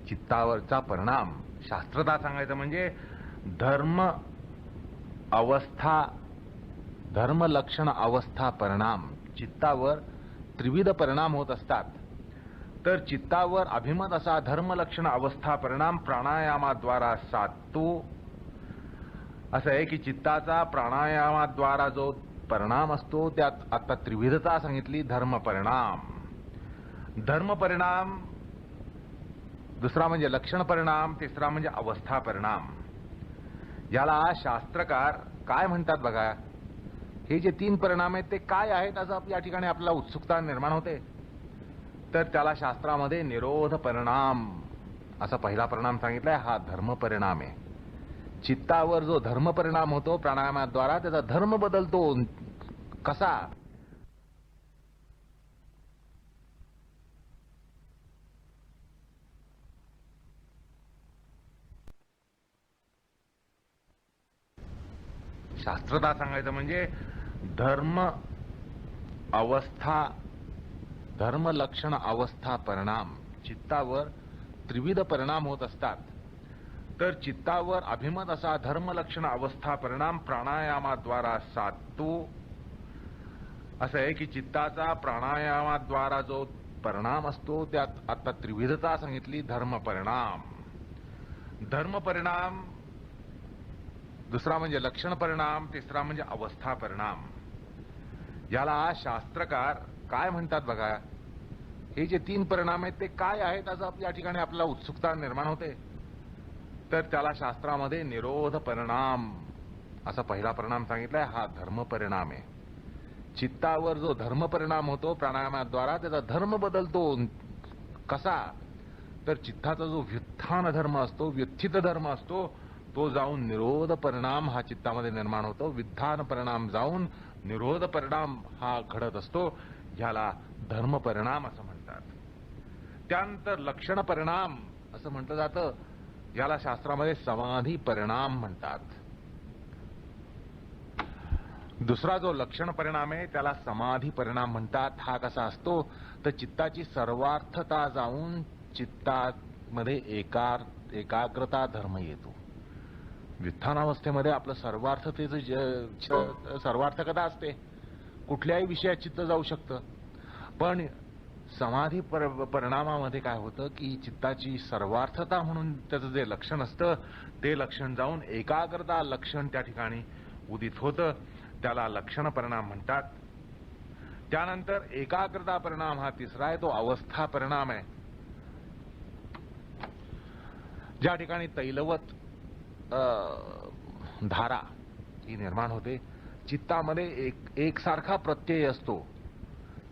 चित्तावरचा परिणाम, शास्त्रता सांगायचं म्हणजे धर्मलक्षण अवस्था परिणाम, चित्तावर त्रिविध परिणाम होत असतात. तर चित्तावर अभिमत असा धर्मलक्षण अवस्था परिणाम प्राणायामाद्वारा साधतो. असं आहे की चित्ताचा प्राणायामाद्वारा जो परिणाम असतो त्यात आता त्रिविधता सांगितली. धर्म परिणाम, दुसरा म्हणजे लक्षण परिणाम, तिसरा म्हणजे अवस्था परिणाम. याला शास्त्रकार काय म्हणतात बघा. हे जे 3 परिणाम आहेत ते काय आहेत असं या ठिकाणी आपल्याला उत्सुकता निर्माण होते. तर त्याला शास्त्रामध्ये निरोध परिणाम असा पहिला परिणाम सांगितलाय. हा धर्म परिणाम आहे. चित्तावर जो धर्म परिणाम होतो प्राणायामाद्वारा, त्याचा धर्म बदलतो. कसा? शास्त्रता सांगायचं म्हणजे धर्म अवस्था, धर्म लक्षण अवस्था परिणाम चित्तावर त्रिविध परिणाम होत असतात. तर चित्तावर अभिमत असा धर्मलक्षण अवस्था परिणाम प्राणायामाद्वारा साधतो. असं आहे की चित्ताचा प्राणायामाद्वारा जो परिणाम असतो त्यात आता त्रिविधता सांगितली. धर्म परिणाम, दुसरा म्हणजे लक्षण परिणाम, तिसरा म्हणजे अवस्था परिणाम. याला शास्त्रकार काय म्हणतात बघा. हे जे 3 परिणाम आहेत ते काय आहेत असं या ठिकाणी आपल्याला उत्सुकता निर्माण होते. तर त्याला शास्त्रामध्ये निरोध परिणाम असा पहिला परिणाम सांगितलाय. हा धर्म परिणाम आहे. चित्तावर जो धर्म परिणाम होतो प्राणायामाद्वारा त्याचा धर्म बदलतो. कसा? तर चित्ताचा जो व्युत्थान धर्म असतो, व्युत्थित धर्म असतो, तो जाऊन निरोध परिणाम हा चित्तामध्ये निर्माण होतो. विधान परिणाम जाऊन निरोध परिणाम हा घडत असतो. ह्याला धर्म परिणाम असं म्हणतात. त्यानंतर लक्षण परिणाम असं म्हटलं जातं. याला शास्त्रामध्ये समाधी परिणाम म्हणतात. दुसरा जो लक्षण परिणाम आहे त्याला समाधी परिणाम म्हणतात. हा कसा असतो तर चित्ताची सर्वार्थता जाऊन चित्तामध्ये एकाग्रता धर्म येतो. व्युत्थानावस्थेमध्ये आपलं सर्वार्थतेचं सर्वार्थकता असते. कुठल्याही विषयात चित्त जाऊ शकतं. पण समाधी परिणामामध्ये काय होतं की चित्ताची सर्वार्थता म्हणून त्याचं जे लक्षण असतं ते लक्षण जाऊन एकाग्रता लक्षण त्या ठिकाणी उदित होतं. त्याला लक्षण परिणाम म्हणतात. त्यानंतर एकाग्रता परिणाम हा तिसरा आहे. तो अवस्था परिणाम आहे. ज्या ठिकाणी तैलवत धारा ही निर्माण होते. चित्तामध्ये एकसारखा प्रत्यय असतो.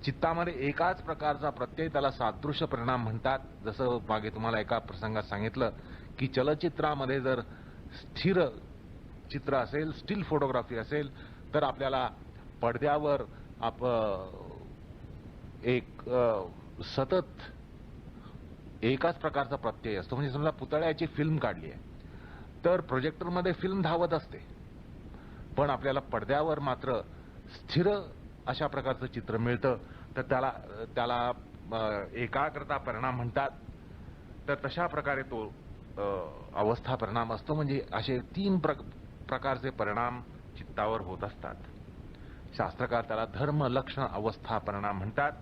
चित्तामध्ये एकाच प्रकारचा प्रत्यय त्याला सादृश्य परिणाम म्हणतात. जसं मागे तुम्हाला एका प्रसंगात सांगितलं की चलचित्रामध्ये जर स्थिर चित्र असेल, स्टील फोटोग्राफी असेल तर आपल्याला पडद्यावर एक सतत एकाच प्रकारचा प्रत्यय असतो. म्हणजे समजा पुतळ्याची फिल्म काढली आहे तर प्रोजेक्टरमध्ये फिल्म धावत असते, पण आपल्याला पडद्यावर मात्र स्थिर अशा प्रकारचं चित्र मिळतं. तर त्याला एकाग्रता परिणाम म्हणतात. तर तशा प्रकारे तो अवस्था परिणाम असतो. म्हणजे असे 3 प्रकारचे परिणाम चित्तावर होत असतात. शास्त्रकार त्याला धर्म लक्षण अवस्था परिणाम म्हणतात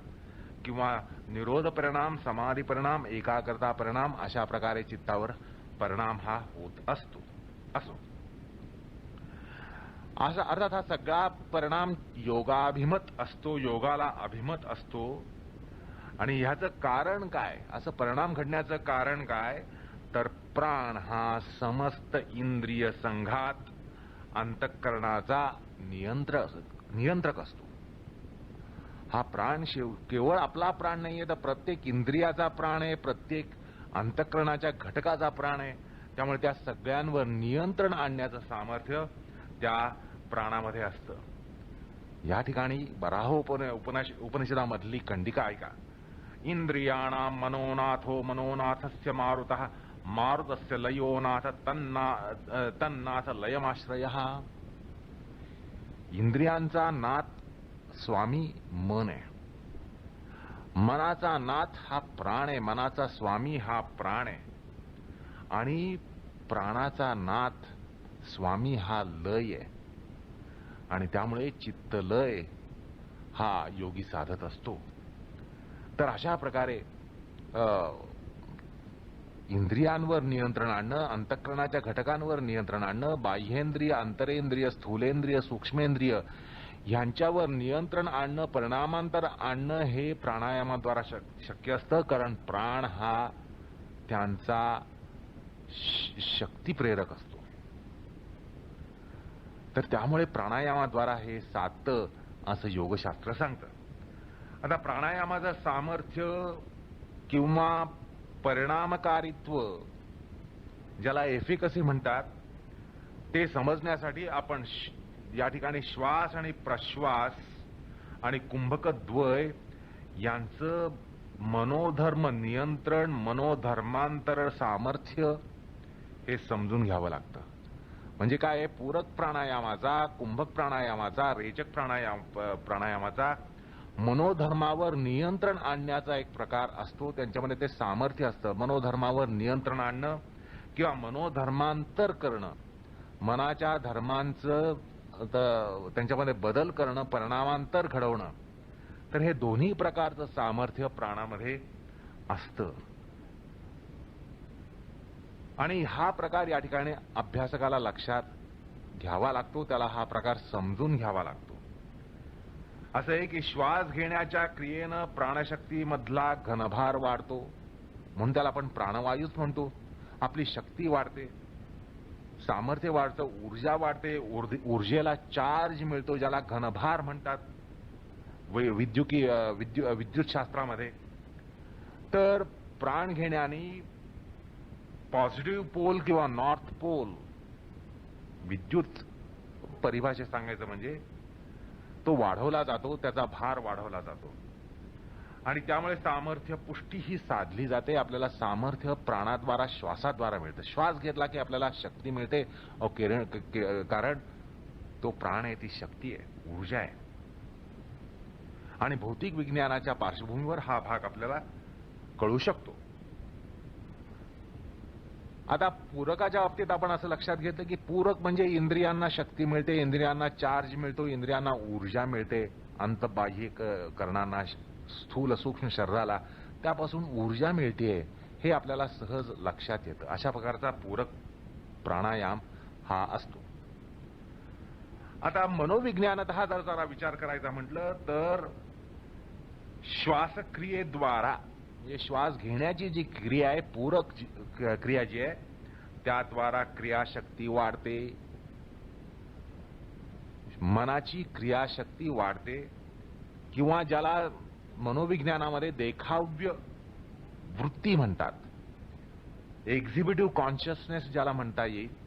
किंवा निरोध परिणाम, समाधी परिणाम, एकाग्रता परिणाम अशा प्रकारे चित्तावर परिणाम हा होत असतो. असा अर्थात हा सगळा परिणाम योगाभिमत असतो, योगाला अभिमत असतो. आणि ह्याचं कारण काय, असं परिणाम घडण्याचं कारण काय तर प्राण हा समस्त इंद्रिय संघात अंतःकरणाचा नियंत्रक असतो. हा प्राण केवळ आपला प्राण नाहीये तर प्रत्येक इंद्रियाचा प्राण आहे, प्रत्येक अंतःकरणाच्या घटकाचा प्राण आहे. त्यामुळे त्या सगळ्यांवर नियंत्रण आणण्याचं सामर्थ्य त्या प्राणामध्ये असतं. या ठिकाणी बराह उपनिषदामधली खंडिका ऐका. इंद्रियाणां मनोनाथो मनोनाथस्य मारुतः मारुतस्य लयोनाथ तन्नाथ लयमाश्रयः. इंद्रियांचा नाथ स्वामी मन आहे. मनाचा नाथ हा प्राण आहे. मनाचा स्वामी हा प्राण आहे. आणि प्राणाचा नाथ स्वामी हा लय आहे. आणि त्यामुळे चित्तलय हा योगी साधत असतो. तर अशा प्रकारे इंद्रियांवर नियंत्रण आणणं, अंतःकरणाच्या घटकांवर नियंत्रण आणणं, बाह्येंद्रिय, अंतरेंद्रिय, स्थूलेंद्रिय, सूक्ष्मेंद्रिय ह्यांच्यावर नियंत्रण आणणं, परिणामांतर आणणं हे प्राणायामाद्वारा शक्य असतं. कारण प्राण हा त्यांचा शक्ती प्रेरक असतो. तर त्यामुळे प्राणायामाद्वारा हे साधतं असं योगशास्त्र सांगतं. आता प्राणायामाचं सामर्थ्य किंवा परिणामकारित्व ज्याला एफिकसी म्हणतात ते समजण्यासाठी आपण या ठिकाणी श्वास आणि प्रश्वास आणि कुंभकद्वय यांचं मनोधर्म नियंत्रण, मनोधर्मांतर सामर्थ्य हे समजून घ्यावं लागतं. म्हणजे काय आहे, पूरक प्राणायामाचा, कुंभक प्राणायामाचा, रेचक प्राणायामाचा मनोधर्मावर नियंत्रण आणण्याचा एक प्रकार असतो. त्यांच्यामध्ये ते सामर्थ्य असतं. मनोधर्मावर नियंत्रण आणणं किंवा मनोधर्मांतर करणं, मनाच्या धर्मांचं त्यांच्यामध्ये बदल करणं, परिणामांतर घडवणं. तर हे दोन्ही प्रकारचं सामर्थ्य प्राणामध्ये असतं. आणि हा प्रकार या ठिकाणी अभ्यासकाला लक्षात घ्यावा लागतो, त्याला हा प्रकार समजून घ्यावा लागतो. असं आहे की श्वास घेण्याच्या क्रियेनं प्राणशक्तीमधला घनभार वाढतो, म्हणून त्याला आपण प्राणवायूच म्हणतो. आपली शक्ती वाढते, सामर्थ्य वाढतं, ऊर्जा वाढते, ऊर्जेला चार्ज मिळतो, ज्याला घनभार म्हणतात विद्युत शास्त्रामध्ये. तर प्राण घेण्याने पॉझिटिव्ह पोल किंवा नॉर्थ पोल, विद्युत परिभाषेत सांगायचं म्हणजे, तो वाढवला जातो, त्याचा भार वाढवला जातो. आणि त्यामुळे सामर्थ्य पुष्टी ही साधली जाते. आपल्याला सामर्थ्य प्राणाद्वारा, श्वासाद्वारा मिळतं. श्वास घेतला की आपल्याला शक्ती मिळते, कारण तो प्राण आहे, ती शक्ती आहे, ऊर्जा आहे. आणि भौतिक विज्ञानाच्या पार्श्वभूमीवर हा भाग आपल्याला कळू शकतो. आता पूरकाच्या बाबतीत आपण असं लक्षात घेतलं की पूरक म्हणजे इंद्रियांना शक्ती मिळते, इंद्रियांना चार्ज मिळतो, इंद्रियांना ऊर्जा मिळते, अंतबाह्य करणांना, स्थूल सूक्ष्म शरीराला त्यापासून ऊर्जा मिळते, हे आपल्याला सहज लक्षात येतं. अशा प्रकारचा पूरक प्राणायाम हा असतो. आता मनोविज्ञानात हा जर जरा विचार करायचा म्हटलं तर श्वासक्रियेद्वारा, म्हणजे श्वास घेण्याची जी क्रिया आहे, पूरक क्रिया जी आहे, त्याद्वारा क्रियाशक्ती वाढते, मनाची क्रियाशक्ती वाढते, किंवा ज्याला मनोविज्ञानामध्ये देखाव्य वृत्ती म्हणतात, एक्झिबिटिव्ह कॉन्शियसनेस ज्याला म्हणता येईल,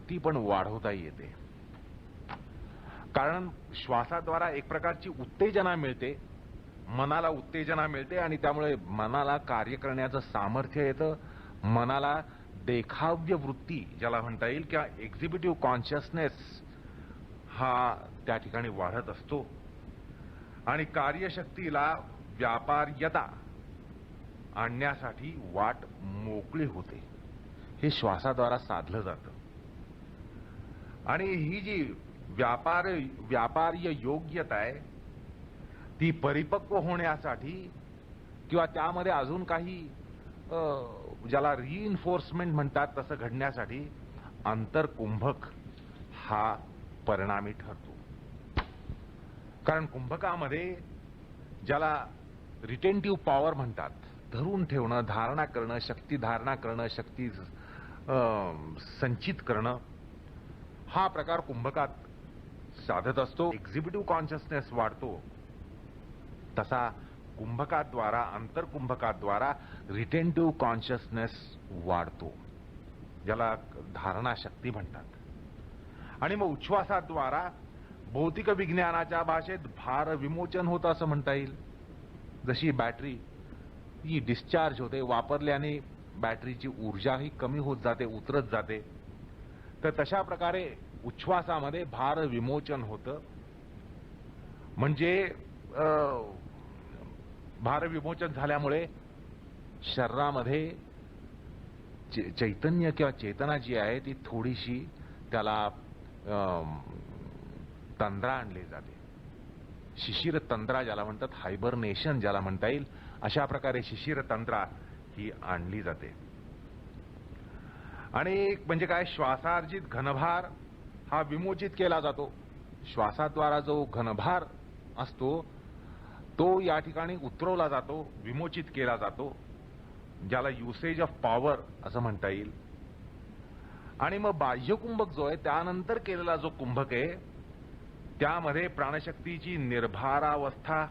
ती पण वाढवता येते. कारण श्वासाद्वारा एक प्रकारची उत्तेजना मिळते, मनाला उत्तेजना मिळते, आणि त्यामुळे मनाला कार्य करण्याचं सामर्थ्य येतं. मनाला देखाव्य वृत्ती ज्याला म्हणता येईल किंवा एक्झिबिटिव्ह कॉन्शियसनेस हा त्या ठिकाणी वाढत असतो. आणि कार्यशक्तीला व्यापार्यता आणण्यासाठी वाट मोकळी होते. हे श्वासाद्वारा साधलं जातं. आणि ही जी व्यापार्य योग्यता आहे, ती परिपक्व होण्यासाठी किंवा त्यामध्ये अजून काही ज्याला रिइन्फोर्समेंट म्हणतात तसं घडण्यासाठी आंतरकुंभक हा परिणामी ठरतो. कारण कुंभकामध्ये ज्याला रिटेंटिव्ह पॉवर म्हणतात, धरून ठेवणं, धारणा करणं, शक्ती धारणा करणं, शक्ती संचित करणं, हा प्रकार कुंभकात साधत असतो. एक्झिबिटिव्ह कॉन्शियसनेस वाढतो, तसा कुंभकाद्वारा, आंतरकुंभकाद्वारा रिटेंटिव्ह कॉन्शियसनेस वाढतो, ज्याला धारणा शक्ती म्हणतात. आणि मग उच्छ्वासाद्वारा भौतिक विज्ञानाच्या भाषेत भार विमोचन होतं असं म्हणता येईल. जशी बॅटरी ही डिस्चार्ज होते, वापरल्याने बॅटरीची ऊर्जाही कमी होत जाते, उतरत जाते, तर तशा प्रकारे उच्छ्वासामध्ये भार विमोचन होतं. म्हणजे भार विमोचन झाल्यामुळे शरीरामध्ये चैतन्य किंवा चेतना जी आहे ती थोडीशी, त्याला तंद्रा आणली जाते. शिशिर तंद्रा ज्याला म्हणतात, हायबरनेशन ज्याला म्हणता येईल, अशा प्रकारे शिशिर तंद्रा ही आणली जाते. आणि म्हणजे काय, श्वासार्जित घनभार हा विमोचित केला जातो. श्वासाद्वारा जो घनभार असतो तो या ठिकाणी उतरवला जातो, विमोचित केला जातो, ज्याला युसेज ऑफ पॉवर असं म्हणता येईल. आणि मग बाह्य कुंभक जो आहे, त्यानंतर केलेला जो कुंभक आहे, त्यामध्ये प्राणशक्तीची निर्भारावस्था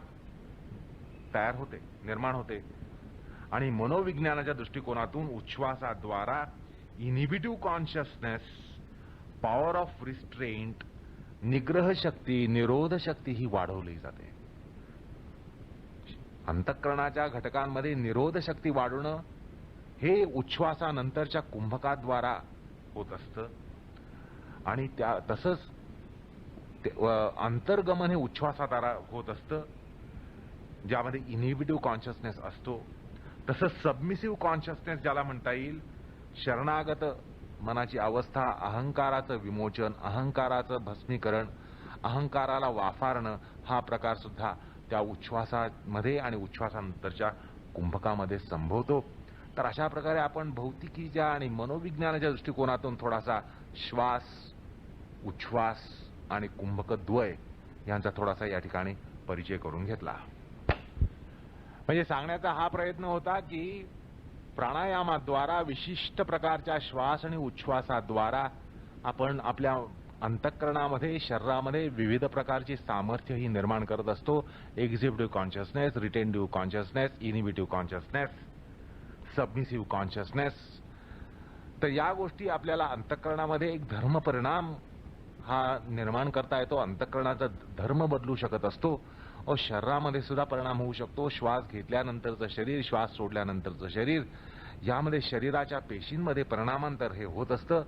तयार होते, निर्माण होते. आणि मनोविज्ञानाच्या दृष्टिकोनातून उच्छ्वासाद्वारा इनिबिटिव्ह कॉन्शियसनेस, पॉवर ऑफ रिस्ट्रेंट, निग्रह शक्ती, निरोध शक्ती ही वाढवली जाते. अंतःकरणाच्या घटकांमध्ये निरोध शक्ती वाढवणं हे उच्छ्वासानंतरच्या कुंभकाद्वारा होत असतं आणि त्या तसंच अंतर्गमन हे उच्छ्वासाद्वारा होत असतं, ज्यामध्ये इनहिबिटिव्ह कॉन्शियसनेस असतो. तसंच सबमिसिव्ह कॉन्शियसनेस ज्याला म्हणता येईल, शरणागत मनाची अवस्था, अहंकाराचं विमोचन, अहंकाराचं भस्मीकरण, अहंकाराला वाफारणं, हा प्रकार सुद्धा त्या उच्छ्वासामध्ये आणि उच्छ्वासानंतरच्या कुंभकामध्ये संभवतो. तर अशा प्रकारे आपण भौतिकीच्या आणि मनोविज्ञानाच्या दृष्टिकोनातून थोडासा श्वास, उच्छ्वास आणि कुंभकद्वय यांचा थोडासा या ठिकाणी परिचय करून घेतला. म्हणजे सांगण्याचा हा प्रयत्न होता की प्राणायामाद्वारा, विशिष्ट प्रकारच्या श्वास आणि उच्छ्वासाद्वारा आपण आपल्या अंतःकरणामध्ये, शरीरामध्ये विविध प्रकारची सामर्थ्य ही निर्माण करत असतो. Executive consciousness, retentive consciousness, inhibitive consciousness, submissive consciousness. तर या गोष्टी आपल्याला अंतःकरणामध्ये एक धर्म परिणाम हा निर्माण करता येतो. अंतःकरणाचा धर्म बदलू शकत असतो. शरीरामध्ये सुद्धा परिणाम होऊ शकतो. श्वास घेतल्यानंतरचं शरीर, श्वास सोडल्यानंतरचं शरीर, यामध्ये शरीराच्या पेशींमध्ये परिणामांतर हे होत असतं.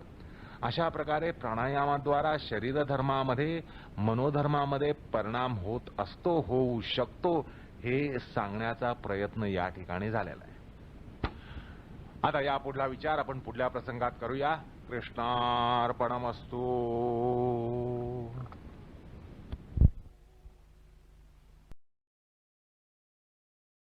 अशा प्रकारे प्राणायामाद्वारा शरीरधर्मामध्ये, मनोधर्मामध्ये परिणाम होत असतो, होऊ शकतो, हे सांगण्याचा प्रयत्न या ठिकाणी झालेला आहे. आता या पुढला विचार आपण पुढल्या प्रसंगात करूया. कृष्णार्पणमस्तु.